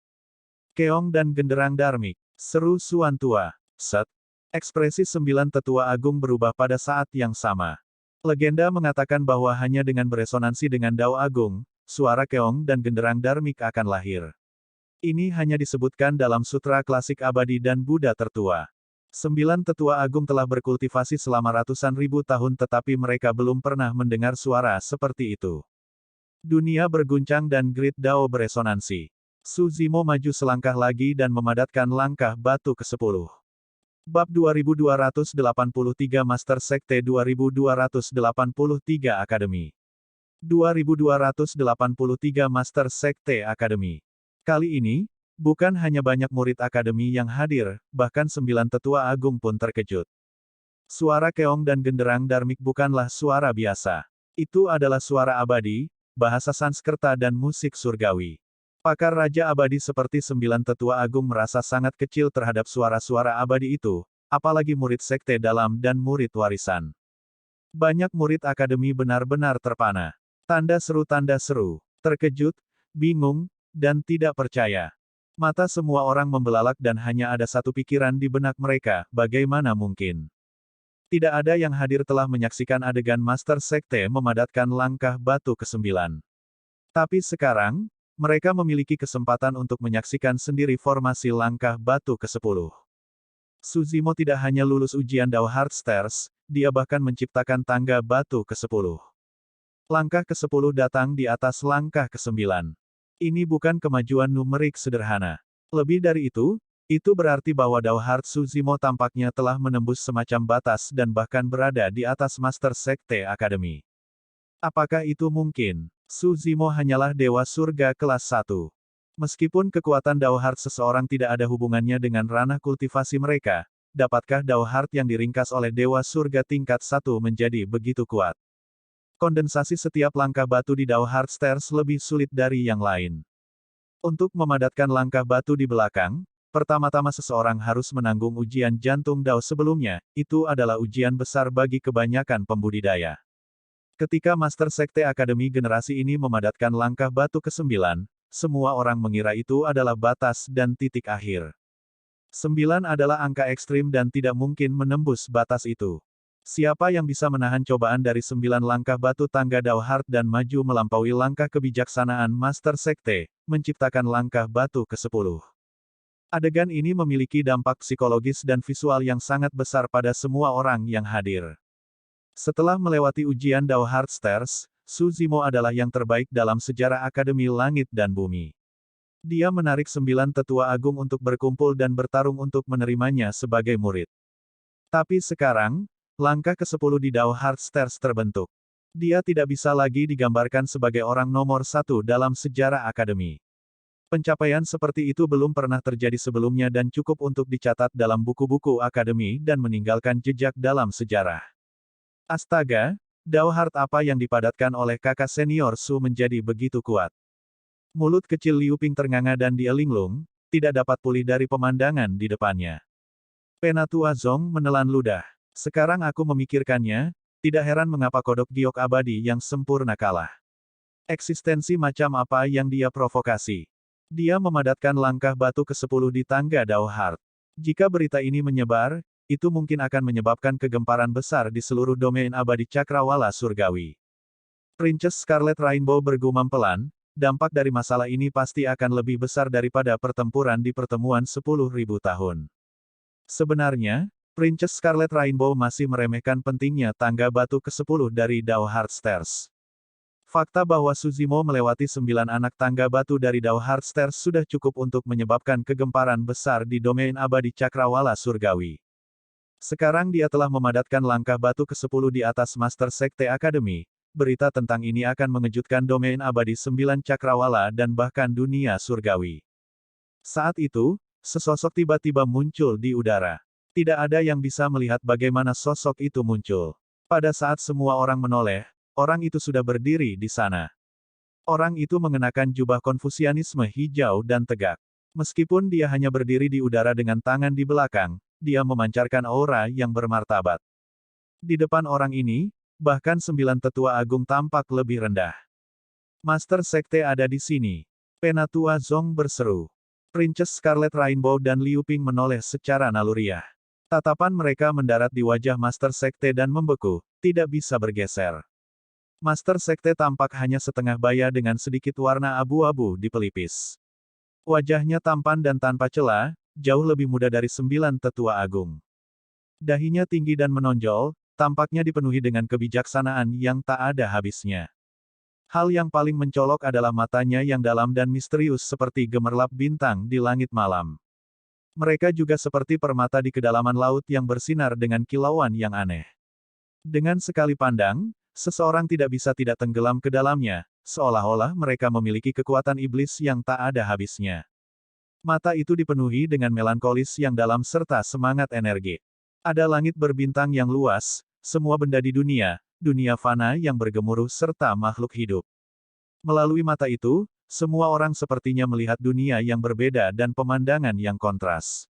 Keong dan genderang Dharmik, seru Suan Tua. Set. Ekspresi 9 tetua agung berubah pada saat yang sama. Legenda mengatakan bahwa hanya dengan beresonansi dengan Dao Agung, suara Keong dan genderang Dharmik akan lahir. Ini hanya disebutkan dalam sutra klasik abadi dan Buddha tertua. 9 tetua agung telah berkultivasi selama ratusan ribu tahun tetapi mereka belum pernah mendengar suara seperti itu. Dunia berguncang dan Great Dao beresonansi. Su Zimo maju selangkah lagi dan memadatkan langkah batu ke-10. Bab 2283 Master Sekte 2283 Akademi. 2283 Master Sekte Akademi. Kali ini, bukan hanya banyak murid akademi yang hadir, bahkan 9 tetua agung pun terkejut. Suara Keong dan genderang Dharmik bukanlah suara biasa. Itu adalah suara abadi, bahasa Sanskerta dan musik surgawi. Pakar Raja Abadi seperti 9 tetua agung merasa sangat kecil terhadap suara-suara abadi itu, apalagi murid sekte dalam dan murid warisan. Banyak murid akademi benar-benar terpana. Tanda seru, terkejut, bingung, dan tidak percaya. Mata semua orang membelalak dan hanya ada satu pikiran di benak mereka, bagaimana mungkin? Tidak ada yang hadir telah menyaksikan adegan Master Sekte memadatkan langkah batu ke-9. Tapi sekarang, mereka memiliki kesempatan untuk menyaksikan sendiri formasi langkah batu ke-10. Su Zimo tidak hanya lulus ujian Dao Heart Stairs, dia bahkan menciptakan tangga batu ke-10. Langkah ke-10 datang di atas langkah ke-9. Ini bukan kemajuan numerik sederhana. Lebih dari itu berarti bahwa Dao Heart Su Zimo tampaknya telah menembus semacam batas dan bahkan berada di atas Master Sekte Akademi. Apakah itu mungkin? Su Zimo hanyalah Dewa Surga kelas 1. Meskipun kekuatan Dao Heart seseorang tidak ada hubungannya dengan ranah kultivasi mereka, dapatkah Dao Heart yang diringkas oleh Dewa Surga tingkat 1 menjadi begitu kuat? Kondensasi setiap langkah batu di Dao Heart Stairs lebih sulit dari yang lain. Untuk memadatkan langkah batu di belakang, pertama-tama seseorang harus menanggung ujian jantung Dao sebelumnya, itu adalah ujian besar bagi kebanyakan pembudidaya. Ketika Master Sekte Akademi generasi ini memadatkan langkah batu ke-9, semua orang mengira itu adalah batas dan titik akhir. 9 adalah angka ekstrim dan tidak mungkin menembus batas itu. Siapa yang bisa menahan cobaan dari 9 langkah batu tangga Dao Heart dan maju melampaui langkah kebijaksanaan Master Sekte, menciptakan langkah batu ke-10. Adegan ini memiliki dampak psikologis dan visual yang sangat besar pada semua orang yang hadir. Setelah melewati ujian Dao Heart Stairs, Su Zimo adalah yang terbaik dalam sejarah Akademi Langit dan Bumi. Dia menarik 9 tetua agung untuk berkumpul dan bertarung untuk menerimanya sebagai murid. Tapi sekarang, langkah ke-10 di Dao Heart Stairs terbentuk. Dia tidak bisa lagi digambarkan sebagai orang nomor 1 dalam sejarah akademi. Pencapaian seperti itu belum pernah terjadi sebelumnya dan cukup untuk dicatat dalam buku-buku akademi dan meninggalkan jejak dalam sejarah. Astaga, Dao Heart apa yang dipadatkan oleh kakak senior Su menjadi begitu kuat. Mulut kecil Liu Ping ternganga dan dia linglung, tidak dapat pulih dari pemandangan di depannya. Penatua Zong menelan ludah. Sekarang aku memikirkannya, tidak heran mengapa kodok giok abadi yang sempurna kalah. Eksistensi macam apa yang dia provokasi. Dia memadatkan langkah batu ke-10 di tangga Dao Heart. Jika berita ini menyebar, itu mungkin akan menyebabkan kegemparan besar di seluruh domain abadi cakrawala surgawi. Princess Scarlet Rainbow bergumam pelan, dampak dari masalah ini pasti akan lebih besar daripada pertempuran di pertemuan 10.000 tahun. Sebenarnya, Princess Scarlet Rainbow masih meremehkan pentingnya tangga batu ke-10 dari Dao Heart Stairs. Fakta bahwa Suzimo melewati 9 anak tangga batu dari Dao Heart Stairs sudah cukup untuk menyebabkan kegemparan besar di domain abadi cakrawala surgawi. Sekarang dia telah memadatkan langkah batu ke-10 di atas Master Sekte Academy. Berita tentang ini akan mengejutkan domain abadi 9 cakrawala dan bahkan dunia surgawi. Saat itu, sesosok tiba-tiba muncul di udara. Tidak ada yang bisa melihat bagaimana sosok itu muncul. Pada saat semua orang menoleh, orang itu sudah berdiri di sana. Orang itu mengenakan jubah Konfusianisme hijau dan tegak. Meskipun dia hanya berdiri di udara dengan tangan di belakang, dia memancarkan aura yang bermartabat. Di depan orang ini, bahkan 9 tetua agung tampak lebih rendah. Master Sekte ada di sini. Penatua Zong berseru. Princess Scarlet Rainbow dan Liu Ping menoleh secara naluriah. Tatapan mereka mendarat di wajah Master Sekte dan membeku, tidak bisa bergeser. Master Sekte tampak hanya setengah baya dengan sedikit warna abu-abu di pelipis. Wajahnya tampan dan tanpa celah, jauh lebih muda dari 9 tetua agung. Dahinya tinggi dan menonjol, tampaknya dipenuhi dengan kebijaksanaan yang tak ada habisnya. Hal yang paling mencolok adalah matanya yang dalam dan misterius seperti gemerlap bintang di langit malam. Mereka juga seperti permata di kedalaman laut yang bersinar dengan kilauan yang aneh. Dengan sekali pandang, seseorang tidak bisa tidak tenggelam ke dalamnya, seolah-olah mereka memiliki kekuatan iblis yang tak ada habisnya. Mata itu dipenuhi dengan melankolis yang dalam serta semangat energi. Ada langit berbintang yang luas, semua benda di dunia, dunia fana yang bergemuruh serta makhluk hidup. Melalui mata itu, semua orang sepertinya melihat dunia yang berbeda dan pemandangan yang kontras.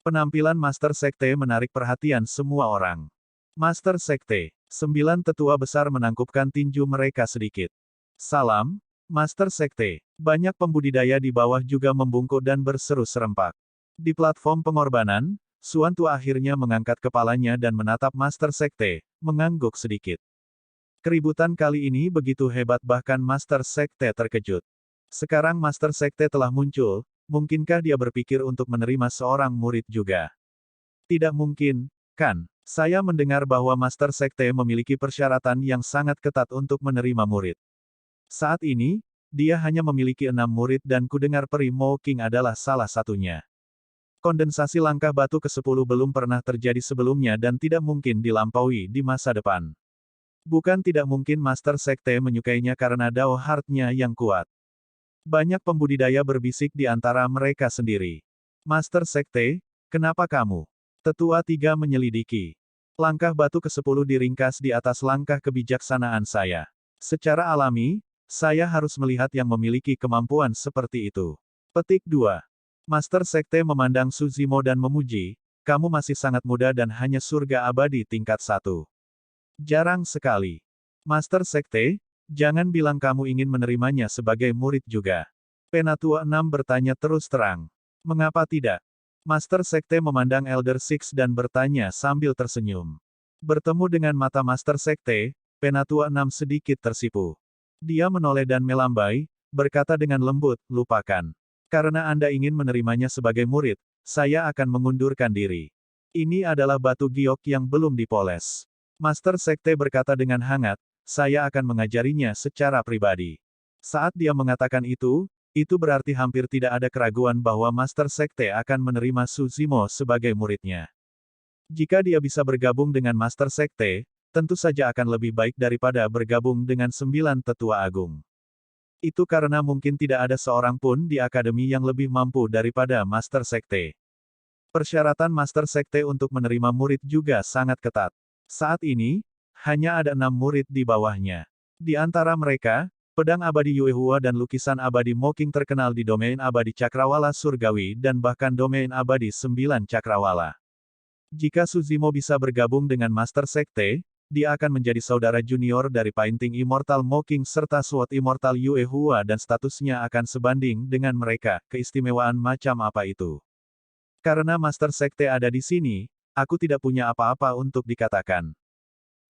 Penampilan Master Sekte menarik perhatian semua orang. Master Sekte, 9 tetua besar menangkupkan tinju mereka sedikit. Salam, Master Sekte. Banyak pembudidaya di bawah juga membungkuk dan berseru serempak. Di platform pengorbanan, Suan Tua akhirnya mengangkat kepalanya dan menatap Master Sekte, mengangguk sedikit. Keributan kali ini begitu hebat bahkan Master Sekte terkejut. Sekarang Master Sekte telah muncul, mungkinkah dia berpikir untuk menerima seorang murid juga? Tidak mungkin, kan? Saya mendengar bahwa Master Sekte memiliki persyaratan yang sangat ketat untuk menerima murid. Saat ini, dia hanya memiliki 6 murid dan kudengar peri Mo King adalah salah satunya. Kondensasi langkah batu ke-10 belum pernah terjadi sebelumnya dan tidak mungkin dilampaui di masa depan. Bukan tidak mungkin Master Sekte menyukainya karena Dao Heart-nya yang kuat. Banyak pembudidaya berbisik di antara mereka sendiri. Master Sekte, kenapa kamu? Tetua 3 menyelidiki. Langkah batu ke-10 diringkas di atas langkah kebijaksanaan saya. Secara alami, saya harus melihat yang memiliki kemampuan seperti itu. Petik 2. Master Sekte memandang Suzimo dan memuji, kamu masih sangat muda dan hanya surga abadi tingkat 1. Jarang sekali. Master Sekte, jangan bilang kamu ingin menerimanya sebagai murid juga. Penatua 6 bertanya terus terang. Mengapa tidak? Master Sekte memandang Elder Six dan bertanya sambil tersenyum. Bertemu dengan mata Master Sekte, Penatua 6 sedikit tersipu. Dia menoleh dan melambai, berkata dengan lembut, lupakan. Karena Anda ingin menerimanya sebagai murid, saya akan mengundurkan diri. Ini adalah batu giok yang belum dipoles. Master Sekte berkata dengan hangat, saya akan mengajarinya secara pribadi. Saat dia mengatakan itu berarti hampir tidak ada keraguan bahwa Master Sekte akan menerima Suzimo sebagai muridnya. Jika dia bisa bergabung dengan Master Sekte, tentu saja akan lebih baik daripada bergabung dengan 9 tetua agung. Itu karena mungkin tidak ada seorang pun di akademi yang lebih mampu daripada Master Sekte. Persyaratan Master Sekte untuk menerima murid juga sangat ketat. Saat ini, Hanya ada 6 murid di bawahnya. Di antara mereka, pedang abadi Yuehua dan lukisan abadi Moking terkenal di domain abadi Cakrawala Surgawi dan bahkan domain abadi 9 Cakrawala. Jika Suzimo bisa bergabung dengan Master Sekte, dia akan menjadi saudara junior dari Painting Immortal Moking serta Sword Immortal Yuehua dan statusnya akan sebanding dengan mereka. Keistimewaan macam apa itu? Karena Master Sekte ada di sini, aku tidak punya apa-apa untuk dikatakan.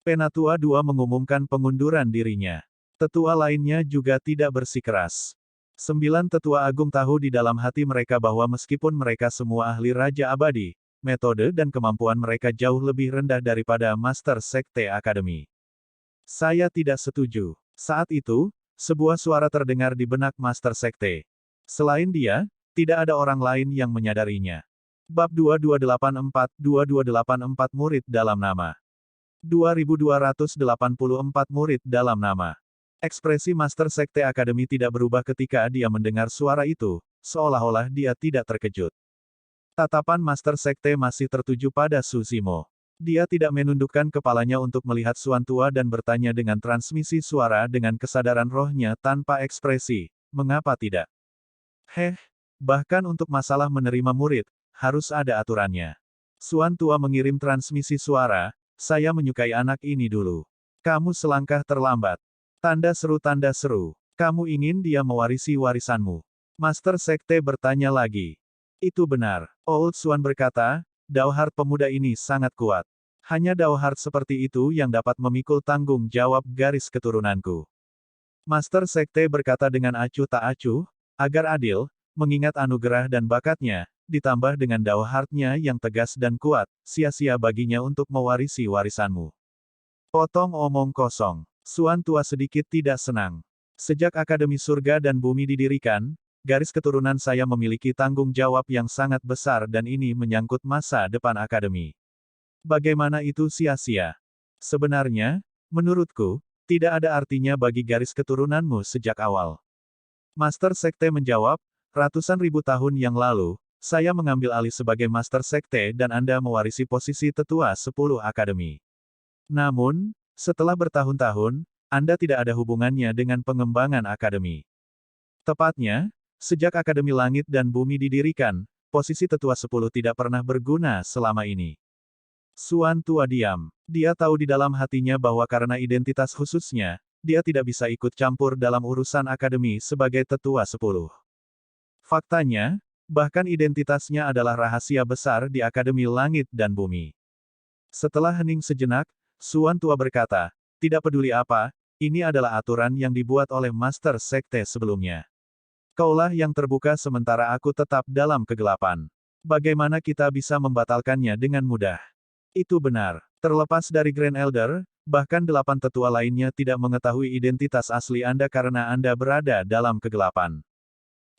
Penatua II mengumumkan pengunduran dirinya. Tetua lainnya juga tidak bersikeras. 9 tetua agung tahu di dalam hati mereka bahwa meskipun mereka semua ahli Raja Abadi, metode dan kemampuan mereka jauh lebih rendah daripada Master Sekte Academy. Saya tidak setuju. Saat itu, sebuah suara terdengar di benak Master Sekte. Selain dia, tidak ada orang lain yang menyadarinya. Bab 2284 murid dalam nama. 2284 murid dalam nama. Ekspresi Master Sekte Academy tidak berubah ketika dia mendengar suara itu, seolah-olah dia tidak terkejut. Tatapan Master Sekte masih tertuju pada Suzimo. Dia tidak menundukkan kepalanya untuk melihat Suan Tua dan bertanya dengan transmisi suara dengan kesadaran rohnya tanpa ekspresi, mengapa tidak? Bahkan untuk masalah menerima murid, harus ada aturannya. Suan Tua mengirim transmisi suara, saya menyukai anak ini dulu. Kamu selangkah terlambat. Tanda seru. Kamu ingin dia mewarisi warisanmu. Master Sekte bertanya lagi. Itu benar. Old Suan berkata, Dauhart pemuda ini sangat kuat. Hanya Dauhart seperti itu yang dapat memikul tanggung jawab garis keturunanku. Master Sekte berkata dengan acuh tak acuh, agar adil, mengingat anugerah dan bakatnya, ditambah dengan Dauhartnya yang tegas dan kuat, sia-sia baginya untuk mewarisi warisanmu. Potong omong kosong. Suan Tua sedikit tidak senang. Sejak Akademi Surga dan Bumi didirikan, garis keturunan saya memiliki tanggung jawab yang sangat besar dan ini menyangkut masa depan Akademi. Bagaimana itu sia-sia? Sebenarnya, menurutku, tidak ada artinya bagi garis keturunanmu sejak awal. Master Sekte menjawab, ratusan ribu tahun yang lalu, saya mengambil alih sebagai Master Sekte dan Anda mewarisi posisi tetua 10 Akademi. Namun, setelah bertahun-tahun, Anda tidak ada hubungannya dengan pengembangan Akademi. Tepatnya, sejak Akademi Langit dan Bumi didirikan, posisi tetua 10 tidak pernah berguna selama ini. Suan Tua diam. Dia tahu di dalam hatinya bahwa karena identitas khususnya, dia tidak bisa ikut campur dalam urusan Akademi sebagai tetua 10. Faktanya, bahkan identitasnya adalah rahasia besar di Akademi Langit dan Bumi. Setelah hening sejenak, Suan Tua berkata, tidak peduli apa, ini adalah aturan yang dibuat oleh Master Sekte sebelumnya. Kaulah yang terbuka sementara aku tetap dalam kegelapan. Bagaimana kita bisa membatalkannya dengan mudah? Itu benar. Terlepas dari Grand Elder, bahkan 8 tetua lainnya tidak mengetahui identitas asli Anda karena Anda berada dalam kegelapan.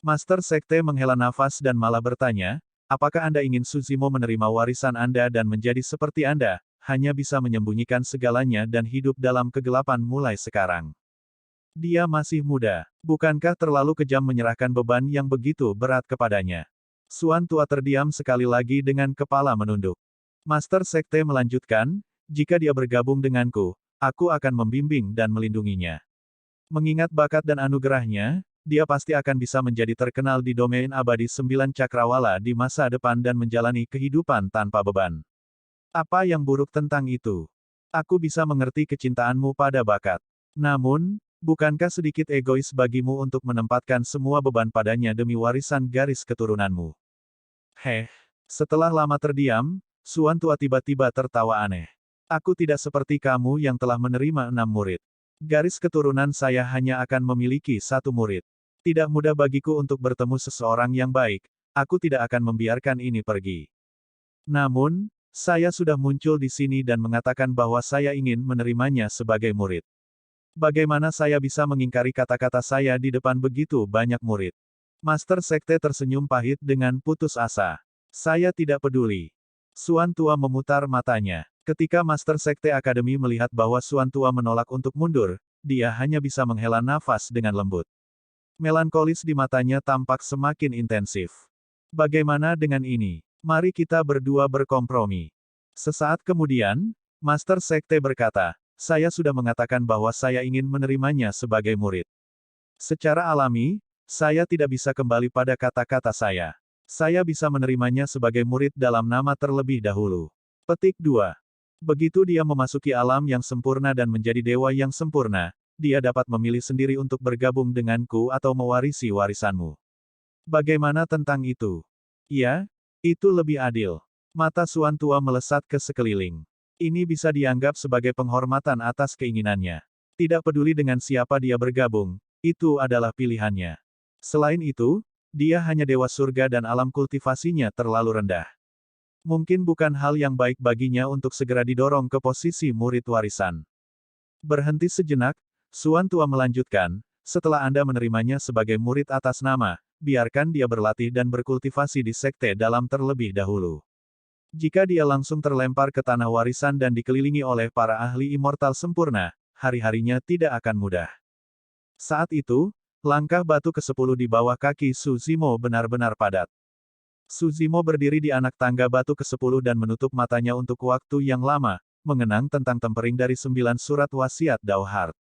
Master Sekte menghela nafas dan malah bertanya, apakah Anda ingin Suzimo menerima warisan Anda dan menjadi seperti Anda? Hanya bisa menyembunyikan segalanya dan hidup dalam kegelapan mulai sekarang. Dia masih muda. Bukankah terlalu kejam menyerahkan beban yang begitu berat kepadanya? Suan Tua terdiam sekali lagi dengan kepala menunduk. Master Sekte melanjutkan, jika dia bergabung denganku, aku akan membimbing dan melindunginya. Mengingat bakat dan anugerahnya, dia pasti akan bisa menjadi terkenal di domain abadi 9 Cakrawala di masa depan dan menjalani kehidupan tanpa beban. Apa yang buruk tentang itu? Aku bisa mengerti kecintaanmu pada bakat. Namun, bukankah sedikit egois bagimu untuk menempatkan semua beban padanya demi warisan garis keturunanmu? Setelah lama terdiam, Suan Tua tiba-tiba tertawa aneh. Aku tidak seperti kamu yang telah menerima 6 murid. Garis keturunan saya hanya akan memiliki 1 murid. Tidak mudah bagiku untuk bertemu seseorang yang baik, aku tidak akan membiarkan ini pergi. Namun, saya sudah muncul di sini dan mengatakan bahwa saya ingin menerimanya sebagai murid. Bagaimana saya bisa mengingkari kata-kata saya di depan begitu banyak murid? Master Sekte tersenyum pahit dengan putus asa. Saya tidak peduli. Suan Tua memutar matanya. Ketika Master Sekte Academy melihat bahwa Suan Tua menolak untuk mundur, dia hanya bisa menghela nafas dengan lembut. Melankolis di matanya tampak semakin intensif. Bagaimana dengan ini? Mari kita berdua berkompromi. Sesaat kemudian, Master Sekte berkata, saya sudah mengatakan bahwa saya ingin menerimanya sebagai murid. Secara alami, saya tidak bisa kembali pada kata-kata saya. Saya bisa menerimanya sebagai murid dalam nama terlebih dahulu. Petik 2. Begitu dia memasuki alam yang sempurna dan menjadi dewa yang sempurna, dia dapat memilih sendiri untuk bergabung denganku atau mewarisi warisanmu. Bagaimana tentang itu? Ya, itu lebih adil. Mata Suan Tua melesat ke sekeliling. Ini bisa dianggap sebagai penghormatan atas keinginannya. Tidak peduli dengan siapa dia bergabung, itu adalah pilihannya. Selain itu, dia hanya dewa surga dan alam kultivasinya terlalu rendah. Mungkin bukan hal yang baik baginya untuk segera didorong ke posisi murid warisan. Berhenti sejenak, Suan Tua melanjutkan, setelah Anda menerimanya sebagai murid atas nama, biarkan dia berlatih dan berkultivasi di sekte dalam terlebih dahulu. Jika dia langsung terlempar ke tanah warisan dan dikelilingi oleh para ahli immortal sempurna, hari-harinya tidak akan mudah. Saat itu, langkah batu ke-10 di bawah kaki Su Zimo benar-benar padat. Su Zimo berdiri di anak tangga batu ke-10 dan menutup matanya untuk waktu yang lama, mengenang tentang tempering dari 9 surat wasiat Dao Heart.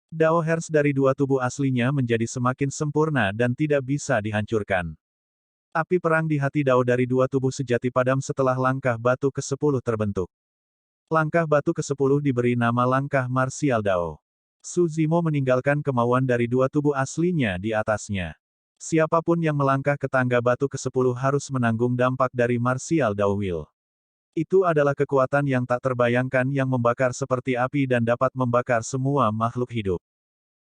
Dao Heart dari dua tubuh aslinya menjadi semakin sempurna dan tidak bisa dihancurkan. Api perang di hati Dao dari dua tubuh sejati padam setelah langkah batu ke-10 terbentuk. Langkah batu ke-10 diberi nama langkah marsial Dao. Su Zimo meninggalkan kemauan dari dua tubuh aslinya di atasnya. Siapapun yang melangkah ke tangga batu ke-10 harus menanggung dampak dari marsial Dao Will. Itu adalah kekuatan yang tak terbayangkan yang membakar seperti api dan dapat membakar semua makhluk hidup.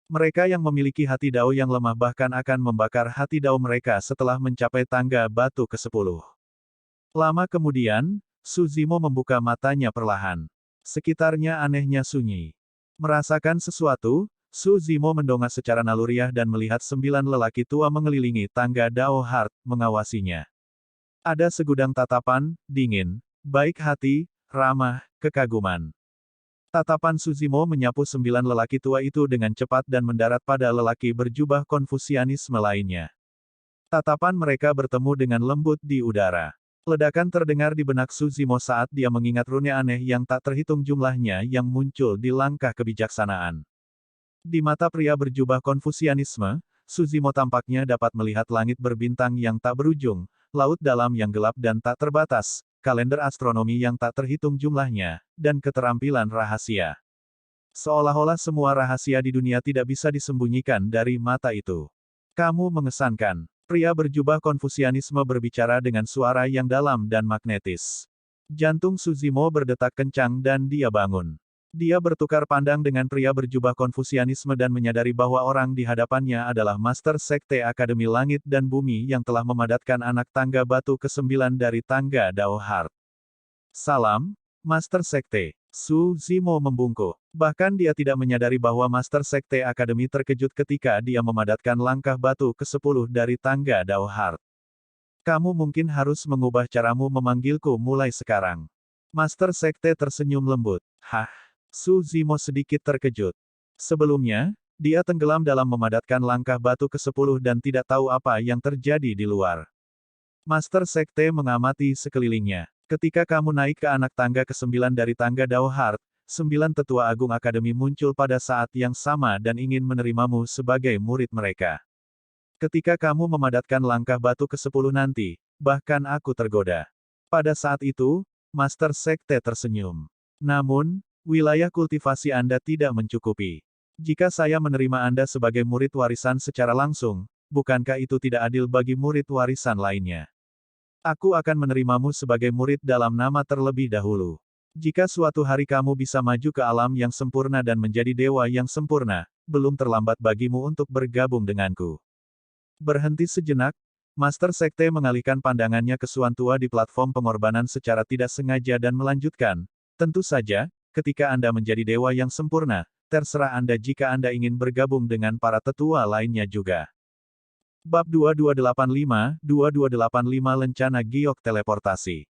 Mereka yang memiliki hati Dao yang lemah bahkan akan membakar hati Dao mereka setelah mencapai tangga batu ke-10. Lama kemudian, Su Zimo membuka matanya perlahan. Sekitarnya anehnya sunyi. Merasakan sesuatu, Su Zimo mendongak secara naluriah dan melihat 9 lelaki tua mengelilingi tangga Dao Heart, mengawasinya. Ada segudang tatapan, dingin, baik hati, ramah, kekaguman. Tatapan Su Zimo menyapu 9 lelaki tua itu dengan cepat dan mendarat pada lelaki berjubah Konfusianisme lainnya. Tatapan mereka bertemu dengan lembut di udara. Ledakan terdengar di benak Su Zimo saat dia mengingat rune aneh yang tak terhitung jumlahnya yang muncul di langkah kebijaksanaan. Di mata pria berjubah Konfusianisme, Su Zimo tampaknya dapat melihat langit berbintang yang tak berujung, laut dalam yang gelap dan tak terbatas, kalender astronomi yang tak terhitung jumlahnya, dan keterampilan rahasia. Seolah-olah semua rahasia di dunia tidak bisa disembunyikan dari mata itu. Kamu mengesankan. Pria berjubah Konfusianisme berbicara dengan suara yang dalam dan magnetis. Jantung Su Zimo berdetak kencang dan dia bangun. Dia bertukar pandang dengan pria berjubah Konfusianisme dan menyadari bahwa orang di hadapannya adalah Master Sekte Akademi Langit dan Bumi yang telah memadatkan anak tangga batu ke-9 dari tangga Dao Heart. Salam, Master Sekte. Su Zimo membungkuk. Bahkan dia tidak menyadari bahwa Master Sekte Akademi terkejut ketika dia memadatkan langkah batu ke-10 dari tangga Dao Heart. Kamu mungkin harus mengubah caramu memanggilku mulai sekarang. Master Sekte tersenyum lembut. Hah? Su Zimo sedikit terkejut. Sebelumnya, dia tenggelam dalam memadatkan langkah batu ke-10 dan tidak tahu apa yang terjadi di luar. Master Sekte mengamati sekelilingnya. Ketika kamu naik ke anak tangga ke-9 dari tangga Dao Heart, 9 tetua agung akademi muncul pada saat yang sama dan ingin menerimamu sebagai murid mereka. Ketika kamu memadatkan langkah batu ke-10 nanti, bahkan aku tergoda. Pada saat itu, Master Sekte tersenyum. Namun, wilayah kultivasi Anda tidak mencukupi. Jika saya menerima Anda sebagai murid warisan secara langsung, bukankah itu tidak adil bagi murid warisan lainnya? Aku akan menerimamu sebagai murid dalam nama terlebih dahulu. Jika suatu hari kamu bisa maju ke alam yang sempurna dan menjadi dewa yang sempurna, belum terlambat bagimu untuk bergabung denganku. Berhenti sejenak, Master Sekte mengalihkan pandangannya ke Suan Tua di platform pengorbanan secara tidak sengaja dan melanjutkan, tentu saja, ketika Anda menjadi dewa yang sempurna, terserah Anda jika Anda ingin bergabung dengan para tetua lainnya juga. Bab 2285 Lencana Giok Teleportasi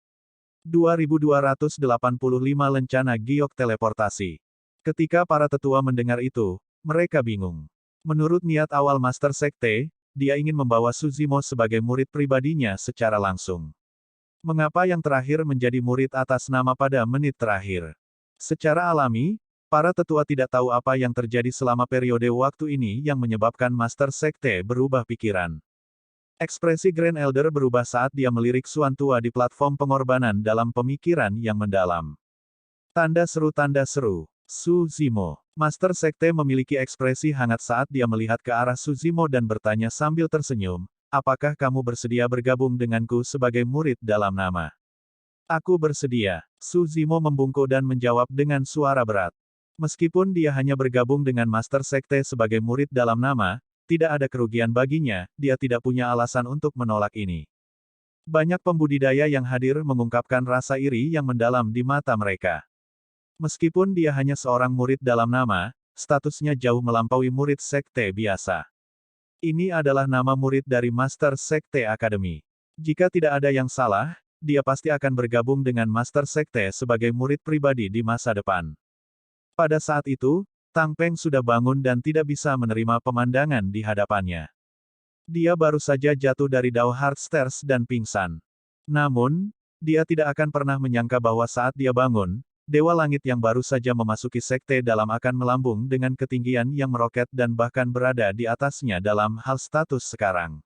2285 Lencana Giok Teleportasi. Ketika para tetua mendengar itu, mereka bingung. Menurut niat awal Master Sekte, dia ingin membawa Su Zimo sebagai murid pribadinya secara langsung. Mengapa yang terakhir menjadi murid atas nama pada menit terakhir? Secara alami, Para tetua tidak tahu apa yang terjadi selama periode waktu ini yang menyebabkan Master Sekte berubah pikiran. Ekspresi Grand Elder berubah saat dia melirik Suan Tua di platform pengorbanan dalam pemikiran yang mendalam. Tanda seru, Su Zimo. Master Sekte memiliki ekspresi hangat saat dia melihat ke arah Su Zimo dan bertanya sambil tersenyum, apakah kamu bersedia bergabung denganku sebagai murid dalam nama? Aku bersedia. Su Zimo membungkuk dan menjawab dengan suara berat. Meskipun dia hanya bergabung dengan Master Sekte sebagai murid dalam nama, tidak ada kerugian baginya, dia tidak punya alasan untuk menolak ini. Banyak pembudidaya yang hadir mengungkapkan rasa iri yang mendalam di mata mereka. Meskipun dia hanya seorang murid dalam nama, statusnya jauh melampaui murid sekte biasa. Ini adalah nama murid dari Master Sekte Academy. Jika tidak ada yang salah, dia pasti akan bergabung dengan Master Sekte sebagai murid pribadi di masa depan. Pada saat itu, Tang Peng sudah bangun dan tidak bisa menerima pemandangan di hadapannya. Dia baru saja jatuh dari Dao Heart Stairs dan pingsan. Namun, dia tidak akan pernah menyangka bahwa saat dia bangun, Dewa Langit yang baru saja memasuki sekte dalam akan melambung dengan ketinggian yang meroket dan bahkan berada di atasnya dalam hal status sekarang.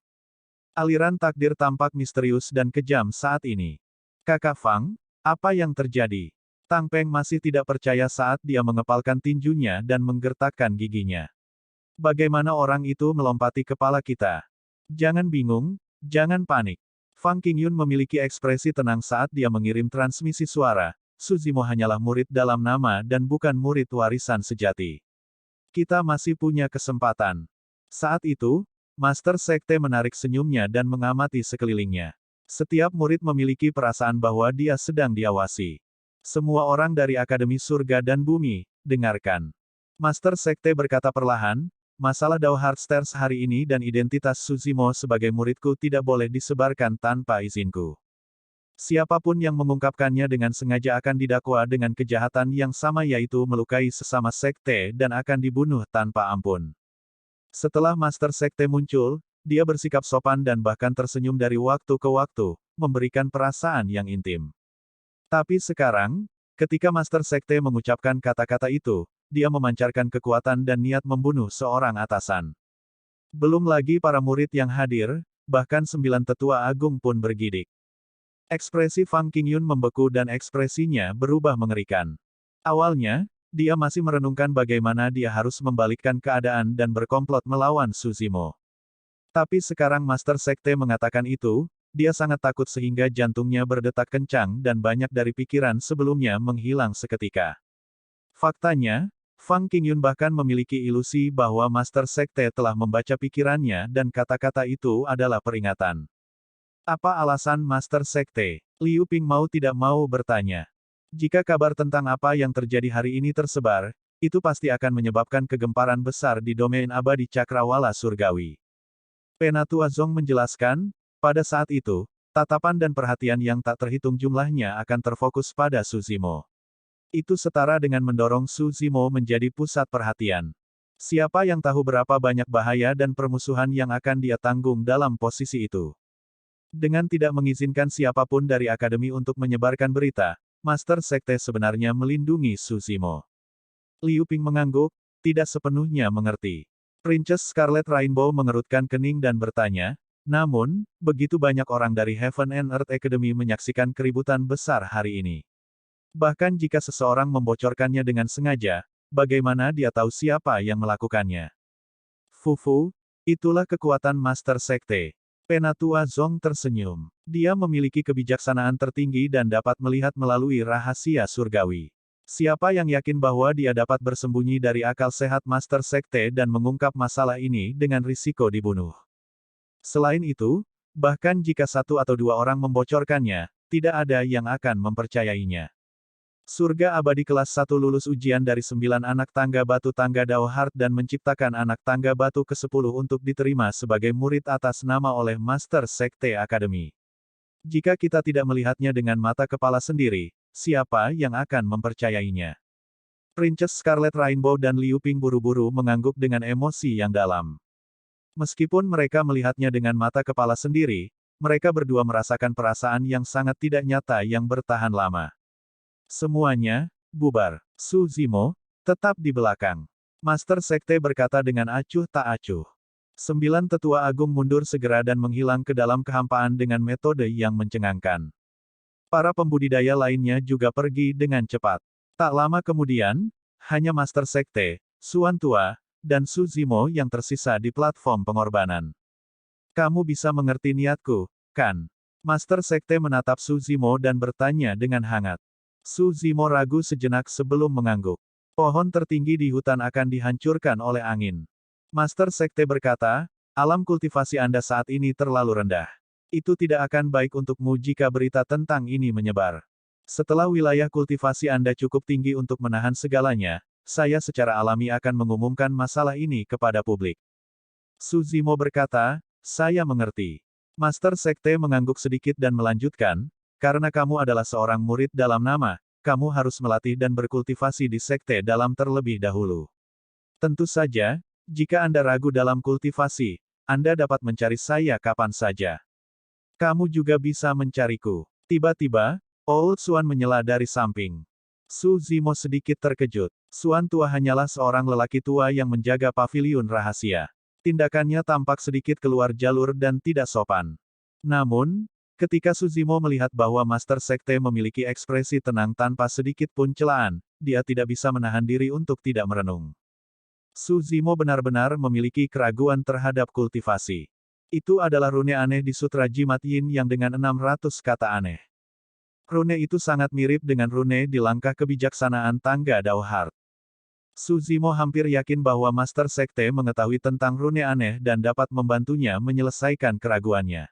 Aliran takdir tampak misterius dan kejam saat ini. Kakak Fang, apa yang terjadi? Tang Peng masih tidak percaya saat dia mengepalkan tinjunya dan menggertakkan giginya. Bagaimana orang itu melompati kepala kita? Jangan bingung, jangan panik. Fang Qingyun memiliki ekspresi tenang saat dia mengirim transmisi suara. Su Zimo hanyalah murid dalam nama dan bukan murid warisan sejati. Kita masih punya kesempatan. Saat itu, Master Sekte menarik senyumnya dan mengamati sekelilingnya. Setiap murid memiliki perasaan bahwa dia sedang diawasi. Semua orang dari Akademi Surga dan Bumi, dengarkan. Master Sekte berkata perlahan, masalah Dao Heart Stairs hari ini dan identitas Su Zimo sebagai muridku tidak boleh disebarkan tanpa izinku. Siapapun yang mengungkapkannya dengan sengaja akan didakwa dengan kejahatan yang sama yaitu melukai sesama sekte dan akan dibunuh tanpa ampun. Setelah Master Sekte muncul, dia bersikap sopan dan bahkan tersenyum dari waktu ke waktu, memberikan perasaan yang intim. Tapi sekarang, ketika Master Sekte mengucapkan kata-kata itu, dia memancarkan kekuatan dan niat membunuh seorang atasan. Belum lagi para murid yang hadir, bahkan 9 tetua agung pun bergidik. Ekspresi Fang Qingyun membeku dan ekspresinya berubah mengerikan. Awalnya, dia masih merenungkan bagaimana dia harus membalikkan keadaan dan berkomplot melawan Su Zimo. Tapi sekarang Master Sekte mengatakan itu, dia sangat takut sehingga jantungnya berdetak kencang dan banyak dari pikiran sebelumnya menghilang seketika. Faktanya, Fang Qingyun bahkan memiliki ilusi bahwa Master Sekte telah membaca pikirannya dan kata-kata itu adalah peringatan. Apa alasan Master Sekte? Liu Ping mau tidak mau bertanya. Jika kabar tentang apa yang terjadi hari ini tersebar, itu pasti akan menyebabkan kegemparan besar di domain abadi Cakrawala Surgawi. Penatua Zong menjelaskan, pada saat itu, tatapan dan perhatian yang tak terhitung jumlahnya akan terfokus pada Su Zimo. Itu setara dengan mendorong Su Zimo menjadi pusat perhatian. Siapa yang tahu berapa banyak bahaya dan permusuhan yang akan dia tanggung dalam posisi itu? Dengan tidak mengizinkan siapapun dari akademi untuk menyebarkan berita, Master Sekte sebenarnya melindungi Su Zimo. Liu Ping mengangguk, tidak sepenuhnya mengerti. Princess Scarlet Rainbow mengerutkan kening dan bertanya, namun, begitu banyak orang dari Heaven and Earth Academy menyaksikan keributan besar hari ini. Bahkan jika seseorang membocorkannya dengan sengaja, bagaimana dia tahu siapa yang melakukannya? Fufu, itulah kekuatan Master Sekte. Penatua Zong tersenyum. Dia memiliki kebijaksanaan tertinggi dan dapat melihat melalui rahasia surgawi. Siapa yang yakin bahwa dia dapat bersembunyi dari akal sehat Master Sekte dan mengungkap masalah ini dengan risiko dibunuh? Selain itu, bahkan jika 1 atau 2 orang membocorkannya, tidak ada yang akan mempercayainya. Surga abadi kelas 1 lulus ujian dari 9 anak tangga batu tangga Dao Heart dan menciptakan anak tangga batu ke-10 untuk diterima sebagai murid atas nama oleh Master Sekte Academy. Jika kita tidak melihatnya dengan mata kepala sendiri, siapa yang akan mempercayainya? Princess Scarlet Rainbow dan Liu Ping buru-buru mengangguk dengan emosi yang dalam. Meskipun mereka melihatnya dengan mata kepala sendiri, mereka berdua merasakan perasaan yang sangat tidak nyata yang bertahan lama. Semuanya, bubar. Su Zimo, Tetap di belakang. Master Sekte berkata dengan acuh tak acuh. 9 tetua agung mundur segera dan menghilang ke dalam kehampaan dengan metode yang mencengangkan. Para pembudidaya lainnya juga pergi dengan cepat. Tak lama kemudian, hanya Master Sekte, Suan Tua, dan Su Zimo yang tersisa di platform pengorbanan. Kamu bisa mengerti niatku, kan? Master Sekte menatap Su Zimo dan bertanya dengan hangat. Su Zimo ragu sejenak sebelum mengangguk. Pohon tertinggi di hutan akan dihancurkan oleh angin. Master Sekte berkata, alam kultivasi Anda saat ini terlalu rendah. Itu tidak akan baik untukmu jika berita tentang ini menyebar. Setelah wilayah kultivasi Anda cukup tinggi untuk menahan segalanya, saya secara alami akan mengumumkan masalah ini kepada publik. Su Zimo berkata, saya mengerti. Master Sekte mengangguk sedikit dan melanjutkan, karena kamu adalah seorang murid dalam nama, kamu harus melatih dan berkultivasi di sekte dalam terlebih dahulu. Tentu saja, jika Anda ragu dalam kultivasi, Anda dapat mencari saya kapan saja. Kamu juga bisa mencariku. Tiba-tiba, Old Suan menyela dari samping. Su Zimo sedikit terkejut. Suan Tua hanyalah seorang lelaki tua yang menjaga paviliun rahasia. Tindakannya tampak sedikit keluar jalur dan tidak sopan. Namun, ketika Su Zimo melihat bahwa Master Sekte memiliki ekspresi tenang tanpa sedikit pun celaan, dia tidak bisa menahan diri untuk tidak merenung. Su Zimo benar-benar memiliki keraguan terhadap kultivasi. Itu adalah rune aneh di Sutra Jimat Yin yang dengan 600 kata aneh. Rune itu sangat mirip dengan rune di langkah kebijaksanaan tangga Dao Heart. Su Zimo hampir yakin bahwa Master Sekte mengetahui tentang rune aneh dan dapat membantunya menyelesaikan keraguannya.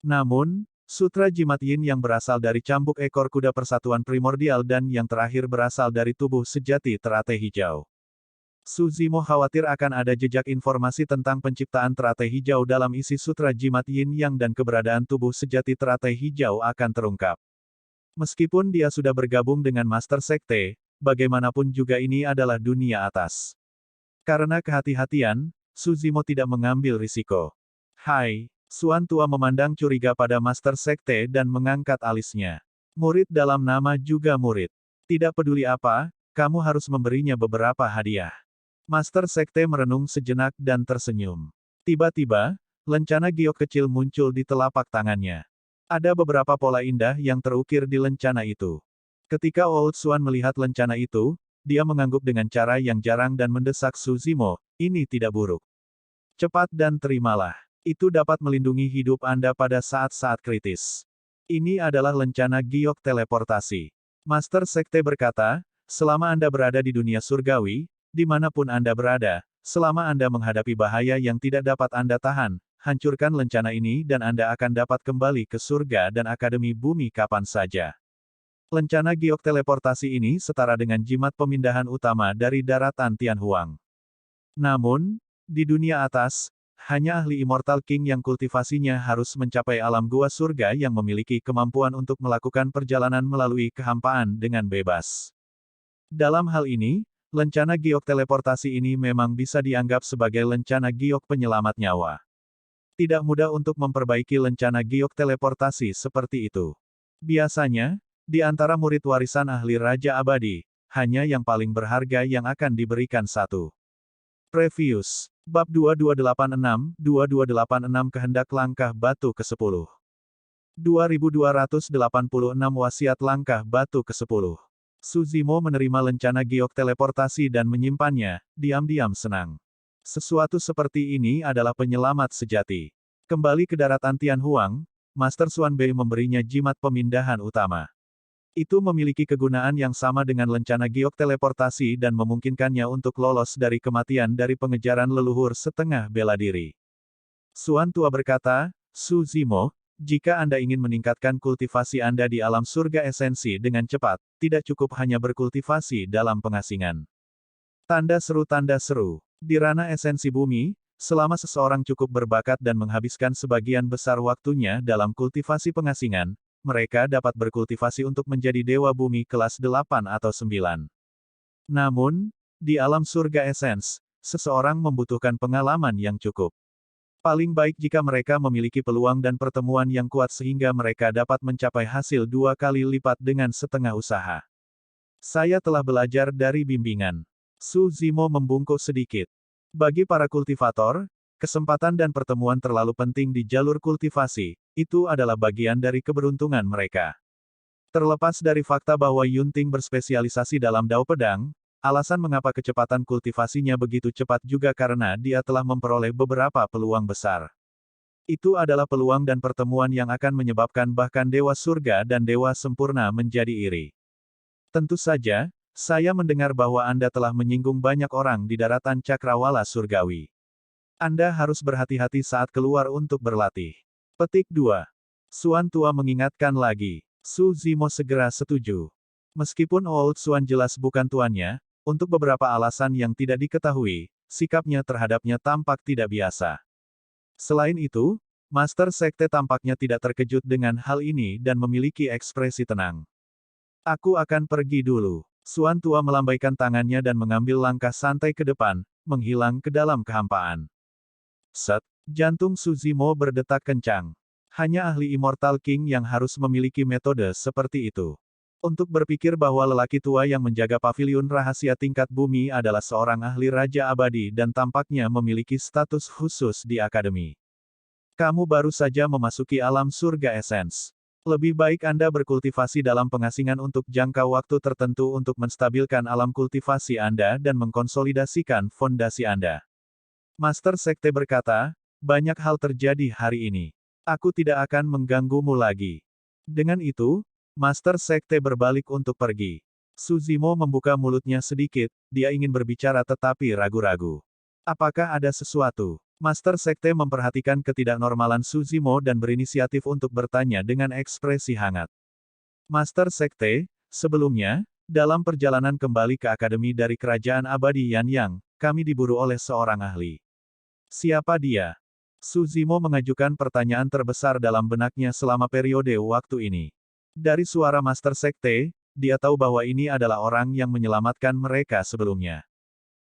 Namun, Sutra Jimat Yin yang berasal dari cambuk ekor kuda persatuan primordial dan yang terakhir berasal dari tubuh sejati teratai hijau. Su Zimo khawatir akan ada jejak informasi tentang penciptaan teratai hijau dalam isi Sutra Jimat Yin Yang dan keberadaan tubuh sejati teratai hijau akan terungkap. Meskipun dia sudah bergabung dengan Master Sekte, bagaimanapun juga ini adalah dunia atas. Karena kehati-hatian, Su Zimo tidak mengambil risiko. Hai, Suan Tua memandang curiga pada Master Sekte dan mengangkat alisnya. Murid dalam nama juga murid. Tidak peduli apa, kamu harus memberinya beberapa hadiah. Master Sekte merenung sejenak dan tersenyum. Tiba-tiba, lencana giok kecil muncul di telapak tangannya. Ada beberapa pola indah yang terukir di lencana itu. Ketika Old Suan melihat lencana itu, dia mengangguk dengan cara yang jarang dan mendesak Su Zimo, ini tidak buruk. Cepat dan terimalah. Itu dapat melindungi hidup Anda pada saat-saat kritis. Ini adalah lencana giok teleportasi. Master Sekte berkata, selama Anda berada di dunia surgawi, dimanapun Anda berada, selama Anda menghadapi bahaya yang tidak dapat Anda tahan, hancurkan lencana ini dan Anda akan dapat kembali ke surga dan Akademi Bumi kapan saja. Lencana giok teleportasi ini setara dengan jimat pemindahan utama dari daratan Tianhuang. Namun, di dunia atas, hanya ahli Immortal King yang kultivasinya harus mencapai alam gua surga yang memiliki kemampuan untuk melakukan perjalanan melalui kehampaan dengan bebas. Dalam hal ini, lencana giok teleportasi ini memang bisa dianggap sebagai lencana giok penyelamat nyawa. Tidak mudah untuk memperbaiki lencana giok teleportasi seperti itu. Biasanya, di antara murid warisan ahli Raja Abadi, hanya yang paling berharga yang akan diberikan satu. Previous. Bab 2286 Kehendak Langkah Batu ke-10. 2286 Wasiat Langkah Batu ke-10. Su Zimo menerima lencana giok teleportasi dan menyimpannya, diam-diam senang. Sesuatu seperti ini adalah penyelamat sejati. Kembali ke daratan Tianhuang, Master Suan Bei memberinya jimat pemindahan utama. Itu memiliki kegunaan yang sama dengan lencana giok teleportasi dan memungkinkannya untuk lolos dari kematian dari pengejaran leluhur setengah bela diri. Suan Tua berkata, Su Zimo, jika Anda ingin meningkatkan kultivasi Anda di alam surga esensi dengan cepat, tidak cukup hanya berkultivasi dalam pengasingan. Tanda seru. Di ranah esensi bumi, selama seseorang cukup berbakat dan menghabiskan sebagian besar waktunya dalam kultivasi pengasingan, mereka dapat berkultivasi untuk menjadi dewa bumi kelas 8 atau 9. Namun, di alam surga esens, seseorang membutuhkan pengalaman yang cukup. Paling baik jika mereka memiliki peluang dan pertemuan yang kuat sehingga mereka dapat mencapai hasil 2 kali lipat dengan setengah usaha. Saya telah belajar dari bimbingan Su Zimo membungkuk sedikit. Bagi para kultivator, kesempatan dan pertemuan terlalu penting di jalur kultivasi, itu adalah bagian dari keberuntungan mereka. Terlepas dari fakta bahwa Yunting berspesialisasi dalam dao pedang, alasan mengapa kecepatan kultivasinya begitu cepat juga karena dia telah memperoleh beberapa peluang besar. Itu adalah peluang dan pertemuan yang akan menyebabkan bahkan Dewa Surga dan Dewa Sempurna menjadi iri. Tentu saja, saya mendengar bahwa Anda telah menyinggung banyak orang di daratan Cakrawala Surgawi. Anda harus berhati-hati saat keluar untuk berlatih. Petik 2. Suan Tua mengingatkan lagi. Su Zimo segera setuju. Meskipun Old Suan jelas bukan tuannya, untuk beberapa alasan yang tidak diketahui, sikapnya terhadapnya tampak tidak biasa. Selain itu, Master Sekte tampaknya tidak terkejut dengan hal ini dan memiliki ekspresi tenang. Aku akan pergi dulu. Suan Tua melambaikan tangannya dan mengambil langkah santai ke depan, menghilang ke dalam kehampaan. Set, jantung Su Zimo berdetak kencang. Hanya ahli Immortal King yang harus memiliki metode seperti itu. Untuk berpikir bahwa lelaki tua yang menjaga paviliun rahasia tingkat bumi adalah seorang ahli Raja Abadi dan tampaknya memiliki status khusus di akademi. Kamu baru saja memasuki alam surga esens. Lebih baik Anda berkultivasi dalam pengasingan untuk jangka waktu tertentu untuk menstabilkan alam kultivasi Anda dan mengkonsolidasikan fondasi Anda. Master Sekte berkata, banyak hal terjadi hari ini. Aku tidak akan mengganggumu lagi. Dengan itu, Master Sekte berbalik untuk pergi. Su Zimo membuka mulutnya sedikit, dia ingin berbicara tetapi ragu-ragu. Apakah ada sesuatu? Master Sekte memperhatikan ketidaknormalan Su Zimo dan berinisiatif untuk bertanya dengan ekspresi hangat. Master Sekte, sebelumnya, dalam perjalanan kembali ke Akademi dari Kerajaan Abadi Yanyang, kami diburu oleh seorang ahli. Siapa dia? Su Zimo mengajukan pertanyaan terbesar dalam benaknya selama periode waktu ini. Dari suara Master Sekte, dia tahu bahwa ini adalah orang yang menyelamatkan mereka sebelumnya.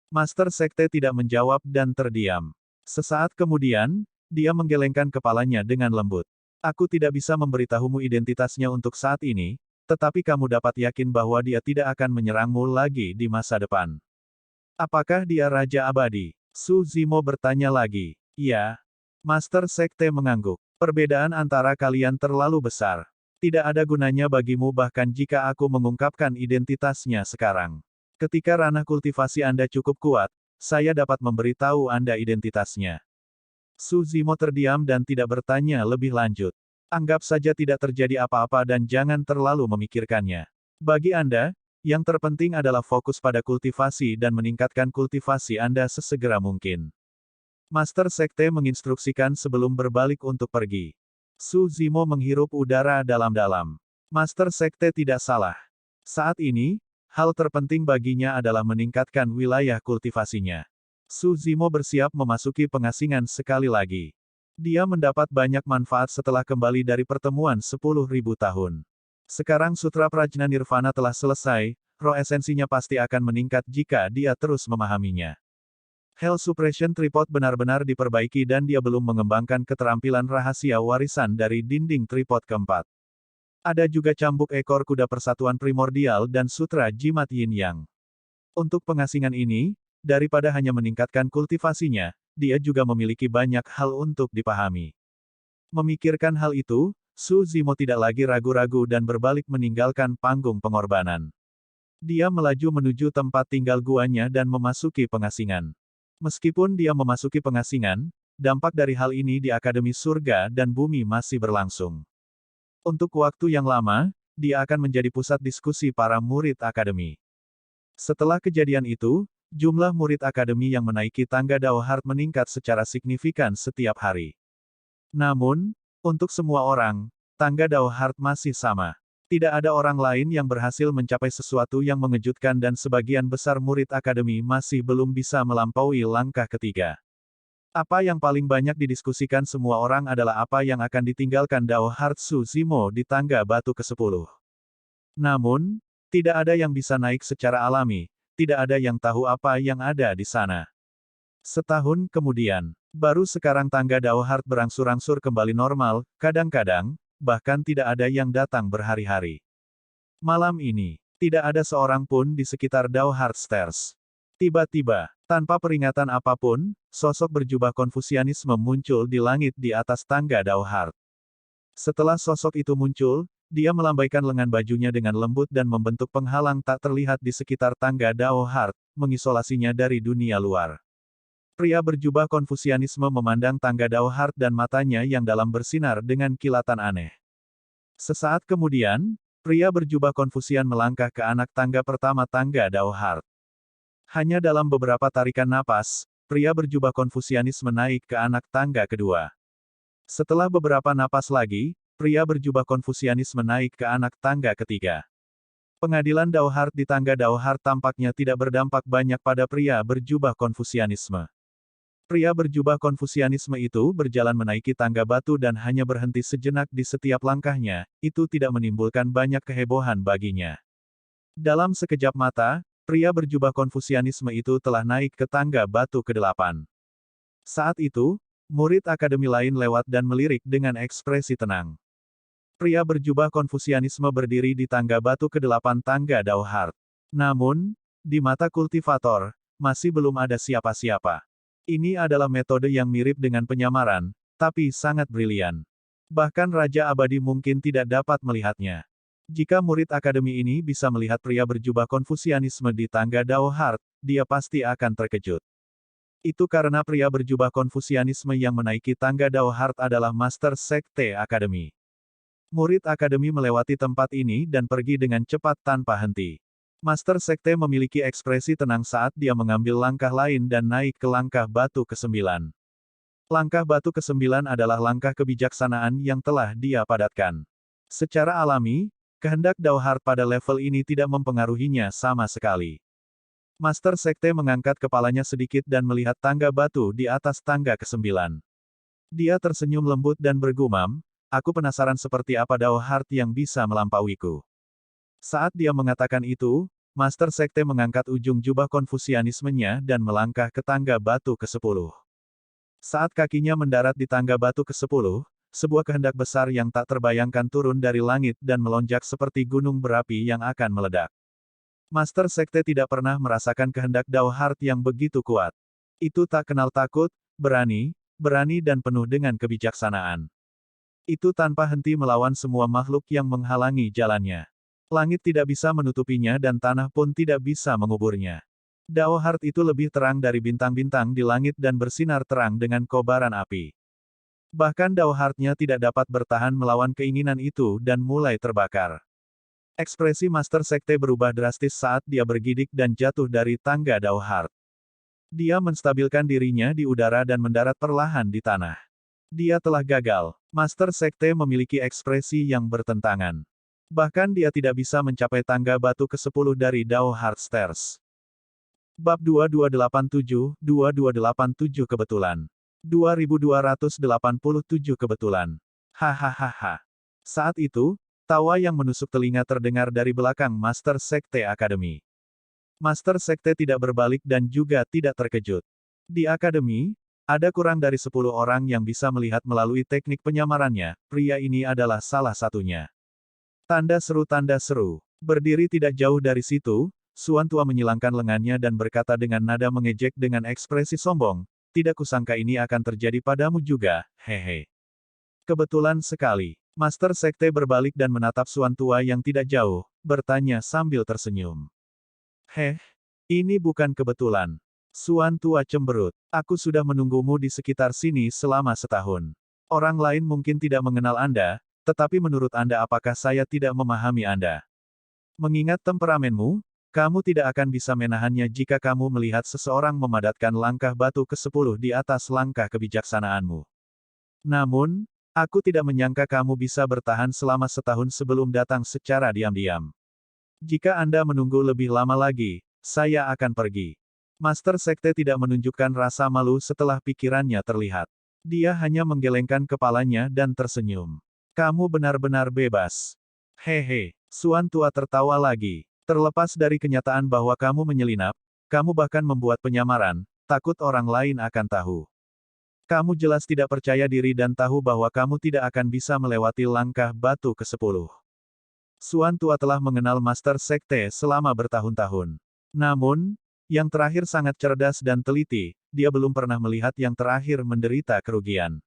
Master Sekte tidak menjawab dan terdiam. Sesaat kemudian, dia menggelengkan kepalanya dengan lembut. Aku tidak bisa memberitahumu identitasnya untuk saat ini, tetapi kamu dapat yakin bahwa dia tidak akan menyerangmu lagi di masa depan. Apakah dia Raja Abadi? Su Zimo bertanya lagi. Ya. Master Sekte mengangguk. Perbedaan antara kalian terlalu besar. Tidak ada gunanya bagimu bahkan jika aku mengungkapkan identitasnya sekarang. Ketika ranah kultivasi Anda cukup kuat, saya dapat memberitahu Anda identitasnya. Su Zimo terdiam dan tidak bertanya lebih lanjut. Anggap saja tidak terjadi apa-apa dan jangan terlalu memikirkannya. Bagi Anda, yang terpenting adalah fokus pada kultivasi dan meningkatkan kultivasi Anda sesegera mungkin. Master Sekte menginstruksikan sebelum berbalik untuk pergi. Su Zimo menghirup udara dalam-dalam. Master Sekte tidak salah. Saat ini, hal terpenting baginya adalah meningkatkan wilayah kultivasinya. Su Zimo bersiap memasuki pengasingan sekali lagi. Dia mendapat banyak manfaat setelah kembali dari pertemuan 10.000 tahun. Sekarang Sutra Prajna Nirvana telah selesai, roh esensinya pasti akan meningkat jika dia terus memahaminya. Hell Suppression Tripod benar-benar diperbaiki dan dia belum mengembangkan keterampilan rahasia warisan dari dinding tripod keempat. Ada juga cambuk ekor kuda persatuan primordial dan sutra jimat yin yang. Untuk pengasingan ini, daripada hanya meningkatkan kultivasinya, dia juga memiliki banyak hal untuk dipahami. Memikirkan hal itu, Su Zimo tidak lagi ragu-ragu dan berbalik meninggalkan panggung pengorbanan. Dia melaju menuju tempat tinggal guanya dan memasuki pengasingan. Meskipun dia memasuki pengasingan, dampak dari hal ini di Akademi Surga dan Bumi masih berlangsung. Untuk waktu yang lama, dia akan menjadi pusat diskusi para murid akademi. Setelah kejadian itu, jumlah murid akademi yang menaiki tangga Dao Heart meningkat secara signifikan setiap hari. Namun, untuk semua orang, tangga Dao Heart masih sama. Tidak ada orang lain yang berhasil mencapai sesuatu yang mengejutkan dan sebagian besar murid akademi masih belum bisa melampaui langkah ketiga. Apa yang paling banyak didiskusikan semua orang adalah apa yang akan ditinggalkan Dao Heart Su Zimo di tangga batu ke-10. Namun, tidak ada yang bisa naik secara alami, tidak ada yang tahu apa yang ada di sana. Setahun kemudian, baru sekarang tangga Dao Heart berangsur-angsur kembali normal, kadang-kadang, bahkan tidak ada yang datang berhari-hari. Malam ini, tidak ada seorang pun di sekitar Dao Heart Stairs. Tiba-tiba, tanpa peringatan apapun, sosok berjubah Konfusianisme muncul di langit di atas tangga Dao Hart. Setelah sosok itu muncul, dia melambaikan lengan bajunya dengan lembut dan membentuk penghalang tak terlihat di sekitar tangga Dao Hart, mengisolasinya dari dunia luar. Pria berjubah Konfusianisme memandang tangga Dao Hart dan matanya yang dalam bersinar dengan kilatan aneh. Sesaat kemudian, pria berjubah Konfusian melangkah ke anak tangga pertama tangga Dao Hart. Hanya dalam beberapa tarikan napas, pria berjubah Konfusianisme naik ke anak tangga kedua. Setelah beberapa napas lagi, pria berjubah Konfusianisme naik ke anak tangga ketiga. Pengadilan Dao Hart di tangga Dao Hart tampaknya tidak berdampak banyak pada pria berjubah Konfusianisme. Pria berjubah Konfusianisme itu berjalan menaiki tangga batu dan hanya berhenti sejenak di setiap langkahnya, itu tidak menimbulkan banyak kehebohan baginya. Dalam sekejap mata, pria berjubah Konfusianisme itu telah naik ke tangga batu ke-8. Saat itu, murid akademi lain lewat dan melirik dengan ekspresi tenang. Pria berjubah Konfusianisme berdiri di tangga batu ke-8 tangga Dao Hart. Namun, di mata kultivator, masih belum ada siapa-siapa. Ini adalah metode yang mirip dengan penyamaran, tapi sangat brilian. Bahkan Raja Abadi mungkin tidak dapat melihatnya. Jika murid akademi ini bisa melihat pria berjubah Konfusianisme di tangga Dao Hart, dia pasti akan terkejut. Itu karena pria berjubah Konfusianisme yang menaiki tangga Dao Hart adalah Master Sekte Akademi. Murid akademi melewati tempat ini dan pergi dengan cepat tanpa henti. Master Sekte memiliki ekspresi tenang saat dia mengambil langkah lain dan naik ke langkah batu ke-9. Langkah batu ke-9 adalah langkah kebijaksanaan yang telah dia padatkan. Secara alami, kehendak Dao Hart pada level ini tidak mempengaruhinya sama sekali. Master Sekte mengangkat kepalanya sedikit dan melihat tangga batu di atas tangga ke-9. Dia tersenyum lembut dan bergumam, "Aku penasaran seperti apa Dao Hart yang bisa melampauiku." Saat dia mengatakan itu, Master Sekte mengangkat ujung jubah Konfusianismenya dan melangkah ke tangga batu ke-10. Saat kakinya mendarat di tangga batu ke-10, sebuah kehendak besar yang tak terbayangkan turun dari langit dan melonjak seperti gunung berapi yang akan meledak. Master Sekte tidak pernah merasakan kehendak Dao Hart yang begitu kuat. Itu tak kenal takut, berani dan penuh dengan kebijaksanaan. Itu tanpa henti melawan semua makhluk yang menghalangi jalannya. Langit tidak bisa menutupinya dan tanah pun tidak bisa menguburnya. Dao Hart itu lebih terang dari bintang-bintang di langit dan bersinar terang dengan kobaran api. Bahkan Dao Hart-nya tidak dapat bertahan melawan keinginan itu dan mulai terbakar. Ekspresi Master Sekte berubah drastis saat dia bergidik dan jatuh dari tangga Dao Hart. Dia menstabilkan dirinya di udara dan mendarat perlahan di tanah. Dia telah gagal. Master Sekte memiliki ekspresi yang bertentangan. Bahkan dia tidak bisa mencapai tangga batu ke-10 dari Dao Hart Stairs. Bab 2287 kebetulan. 2287 kebetulan. Hahaha. Saat itu, tawa yang menusuk telinga terdengar dari belakang Master Sekte Akademi. Master Sekte tidak berbalik dan juga tidak terkejut. Di Akademi, ada kurang dari 10 orang yang bisa melihat melalui teknik penyamarannya, pria ini adalah salah satunya. Tanda seru. Berdiri tidak jauh dari situ, Suan Tua menyilangkan lengannya dan berkata dengan nada mengejek dengan ekspresi sombong, "Tidak kusangka ini akan terjadi padamu juga, hehe." Kebetulan sekali. Master Sekte berbalik dan menatap Suan Tua yang tidak jauh, bertanya sambil tersenyum. Ini bukan kebetulan. Suan Tua cemberut. Aku sudah menunggumu di sekitar sini selama setahun. Orang lain mungkin tidak mengenal Anda, tetapi menurut Anda apakah saya tidak memahami Anda? Mengingat temperamenmu, kamu tidak akan bisa menahannya jika kamu melihat seseorang memadatkan langkah batu ke-10 di atas langkah kebijaksanaanmu. Namun, aku tidak menyangka kamu bisa bertahan selama setahun sebelum datang secara diam-diam. Jika Anda menunggu lebih lama lagi, saya akan pergi. Master Sekte tidak menunjukkan rasa malu setelah pikirannya terlihat. Dia hanya menggelengkan kepalanya dan tersenyum. Kamu benar-benar bebas. Hehe, Suan Tua tertawa lagi. Terlepas dari kenyataan bahwa kamu menyelinap, kamu bahkan membuat penyamaran, takut orang lain akan tahu. Kamu jelas tidak percaya diri dan tahu bahwa kamu tidak akan bisa melewati langkah batu ke-10. Suan Tua telah mengenal Master Sekte selama bertahun-tahun. Namun, Yang terakhir sangat cerdas dan teliti, dia belum pernah melihat yang terakhir menderita kerugian.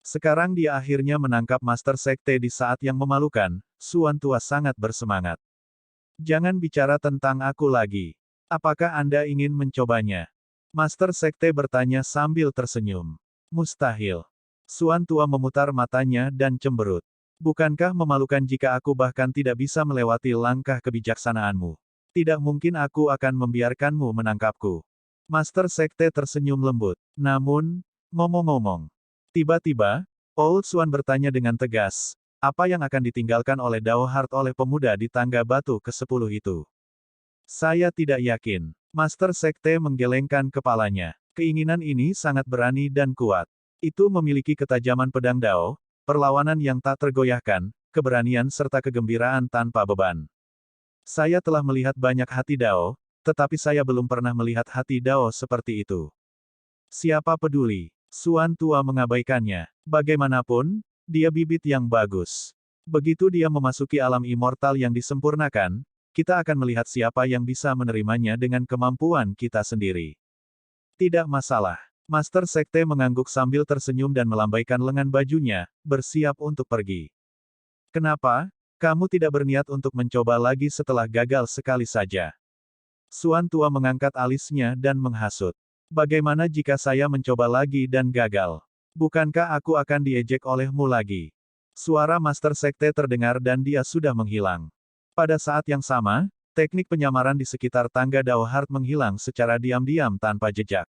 Sekarang dia akhirnya menangkap Master Sekte di saat yang memalukan, Suan Tua sangat bersemangat. Jangan bicara tentang aku lagi. Apakah Anda ingin mencobanya? Master Sekte bertanya sambil tersenyum. Mustahil. Suan Tua memutar matanya dan cemberut. Bukankah memalukan jika aku bahkan tidak bisa melewati langkah kebijaksanaanmu? Tidak mungkin aku akan membiarkanmu menangkapku. Master Sekte tersenyum lembut. Namun, ngomong-ngomong. Tiba-tiba, Old Suan bertanya dengan tegas, apa yang akan ditinggalkan oleh Dao Hart oleh pemuda di tangga batu ke-10 itu? Saya tidak yakin. Master Sekte menggelengkan kepalanya. Keinginan ini sangat berani dan kuat. Itu memiliki ketajaman pedang Dao, perlawanan yang tak tergoyahkan, keberanian serta kegembiraan tanpa beban. Saya telah melihat banyak hati Dao, tetapi saya belum pernah melihat hati Dao seperti itu. Siapa peduli? Suan Tua mengabaikannya. Bagaimanapun, dia bibit yang bagus. Begitu dia memasuki alam immortal yang disempurnakan, kita akan melihat siapa yang bisa menerimanya dengan kemampuan kita sendiri. Tidak masalah. Master Sekte mengangguk sambil tersenyum dan melambaikan lengan bajunya, bersiap untuk pergi. Kenapa? Kamu tidak berniat untuk mencoba lagi setelah gagal sekali saja. Suan Tua mengangkat alisnya dan menghasut. Bagaimana jika saya mencoba lagi dan gagal? Bukankah aku akan diejek olehmu lagi? Suara Master Sekte terdengar dan dia sudah menghilang. Pada saat yang sama, teknik penyamaran di sekitar tangga Dao Hart menghilang secara diam-diam tanpa jejak.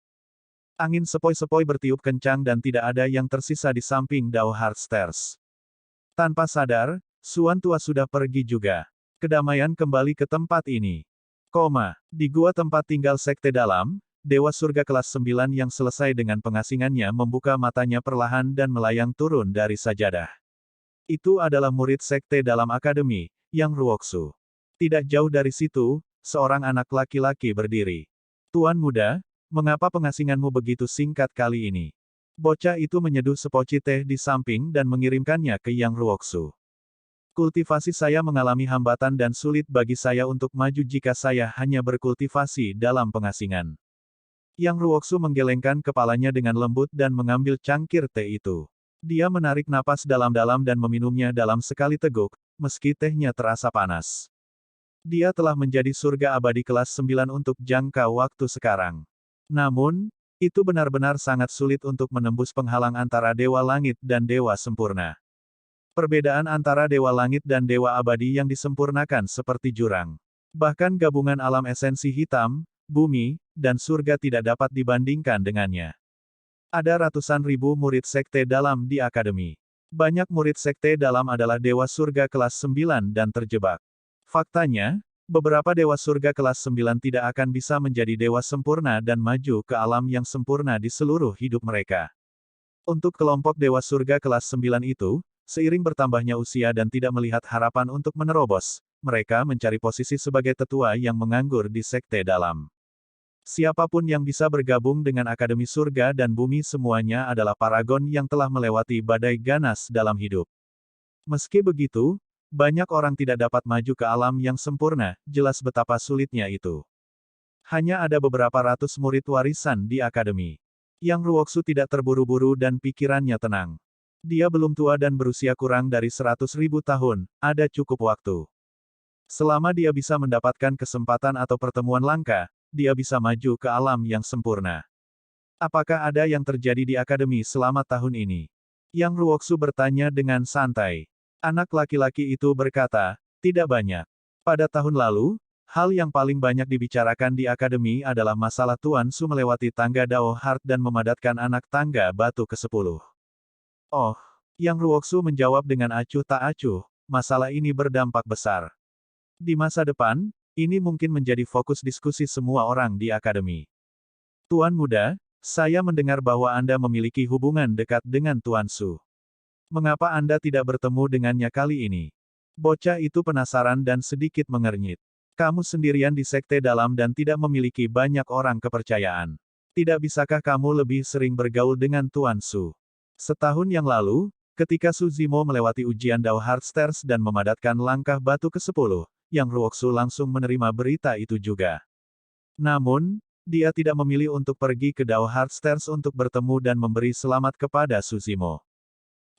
Angin sepoi-sepoi bertiup kencang dan tidak ada yang tersisa di samping Dao Hart Stairs. Tanpa sadar, Suan Tua sudah pergi juga. Kedamaian kembali ke tempat ini. Di gua tempat tinggal Sekte Dalam, Dewa Surga kelas 9 yang selesai dengan pengasingannya membuka matanya perlahan dan melayang turun dari sajadah. Itu adalah murid Sekte Dalam Akademi, Yang Ruoksu. Tidak jauh dari situ, seorang anak laki-laki berdiri. Tuan muda, mengapa pengasinganmu begitu singkat kali ini? Bocah itu menyeduh sepoci teh di samping dan mengirimkannya ke Yang Ruoksu. Kultivasi saya mengalami hambatan dan sulit bagi saya untuk maju jika saya hanya berkultivasi dalam pengasingan. Yang Ruoksu menggelengkan kepalanya dengan lembut dan mengambil cangkir teh itu. Dia menarik napas dalam-dalam dan meminumnya dalam sekali teguk, meski tehnya terasa panas. Dia telah menjadi surga abadi kelas 9 untuk jangka waktu sekarang. Namun, itu benar-benar sangat sulit untuk menembus penghalang antara Dewa Langit dan Dewa Sempurna. Perbedaan antara Dewa Langit dan Dewa Abadi yang disempurnakan seperti jurang. Bahkan gabungan alam esensi hitam, bumi, dan surga tidak dapat dibandingkan dengannya. Ada ratusan ribu murid Sekte Dalam di Akademi. Banyak murid Sekte Dalam adalah Dewa Surga kelas 9 dan terjebak. Faktanya, beberapa Dewa Surga kelas 9 tidak akan bisa menjadi Dewa Sempurna dan maju ke alam yang sempurna di seluruh hidup mereka. Untuk kelompok Dewa Surga kelas 9 itu, seiring bertambahnya usia dan tidak melihat harapan untuk menerobos, mereka mencari posisi sebagai tetua yang menganggur di Sekte Dalam. Siapapun yang bisa bergabung dengan Akademi Surga dan Bumi semuanya adalah paragon yang telah melewati badai ganas dalam hidup. Meski begitu, banyak orang tidak dapat maju ke alam yang sempurna, jelas betapa sulitnya itu. Hanya ada beberapa ratus murid warisan di Akademi. Yang Ruoksu tidak terburu-buru dan pikirannya tenang. Dia belum tua dan berusia kurang dari 100.000 tahun, ada cukup waktu. Selama dia bisa mendapatkan kesempatan atau pertemuan langka, dia bisa maju ke alam yang sempurna. Apakah ada yang terjadi di Akademi selama tahun ini? Yang Ruoksu bertanya dengan santai. Anak laki-laki itu berkata, tidak banyak. Pada tahun lalu, hal yang paling banyak dibicarakan di Akademi adalah masalah Tuan Su melewati tangga Dao Hart dan memadatkan anak tangga batu ke-10. Oh, Yang Ruoksu menjawab dengan acuh tak acuh, masalah ini berdampak besar. Di masa depan, ini mungkin menjadi fokus diskusi semua orang di Akademi. Tuan muda, saya mendengar bahwa Anda memiliki hubungan dekat dengan Tuan Su. Mengapa Anda tidak bertemu dengannya kali ini? Bocah itu penasaran dan sedikit mengernyit. Kamu sendirian di Sekte Dalam dan tidak memiliki banyak orang kepercayaan. Tidak bisakah kamu lebih sering bergaul dengan Tuan Su? Setahun yang lalu, ketika Su Zimo melewati ujian Dao Hart Stairs dan memadatkan langkah batu ke-10, Yang Ruoksu langsung menerima berita itu juga. Namun, dia tidak memilih untuk pergi ke Dao Heartstairs untuk bertemu dan memberi selamat kepada Suzimo.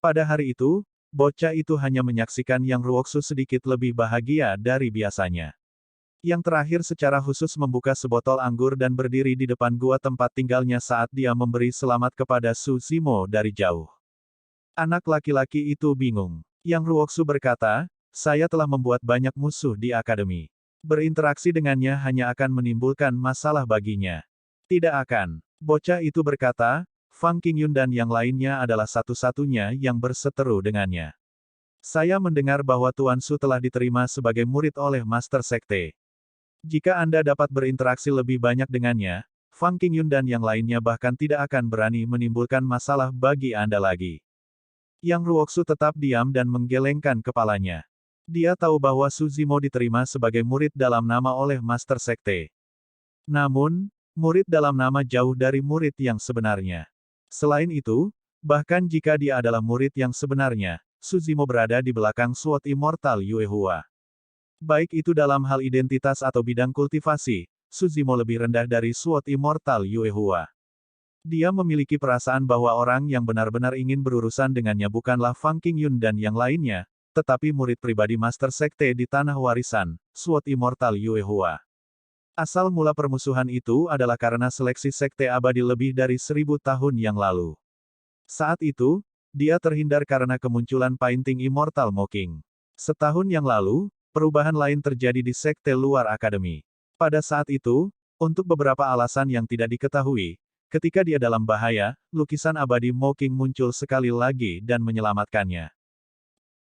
Pada hari itu, bocah itu hanya menyaksikan Yang Ruoxu sedikit lebih bahagia dari biasanya. Yang terakhir secara khusus membuka sebotol anggur dan berdiri di depan gua tempat tinggalnya saat dia memberi selamat kepada Suzimo dari jauh. Anak laki-laki itu bingung. Yang Ruoxu berkata, saya telah membuat banyak musuh di akademi. Berinteraksi dengannya hanya akan menimbulkan masalah baginya. Tidak akan. Bocah itu berkata, Fang Qingyun dan yang lainnya adalah satu-satunya yang berseteru dengannya. Saya mendengar bahwa Tuan Su telah diterima sebagai murid oleh Master Sekte. Jika Anda dapat berinteraksi lebih banyak dengannya, Fang Qingyun dan yang lainnya bahkan tidak akan berani menimbulkan masalah bagi Anda lagi. Yang Ruoxu tetap diam dan menggelengkan kepalanya. Dia tahu bahwa Suzimo diterima sebagai murid dalam nama oleh Master Sekte. Namun, murid dalam nama jauh dari murid yang sebenarnya. Selain itu, bahkan jika dia adalah murid yang sebenarnya, Suzimo berada di belakang Sword Immortal Yue Hua. Baik itu dalam hal identitas atau bidang kultivasi, Suzimo lebih rendah dari Sword Immortal Yue Hua. Dia memiliki perasaan bahwa orang yang benar-benar ingin berurusan dengannya bukanlah Fang Qingyun dan yang lainnya, tetapi murid pribadi Master Sekte di Tanah Warisan, Sword Immortal Yue Hua. Asal mula permusuhan itu adalah karena seleksi Sekte Abadi lebih dari 1000 tahun yang lalu. Saat itu, dia terhindar karena kemunculan Painting Immortal Mocking. Setahun yang lalu, perubahan lain terjadi di Sekte luar akademi. Pada saat itu, untuk beberapa alasan yang tidak diketahui, ketika dia dalam bahaya, lukisan abadi Mocking muncul sekali lagi dan menyelamatkannya.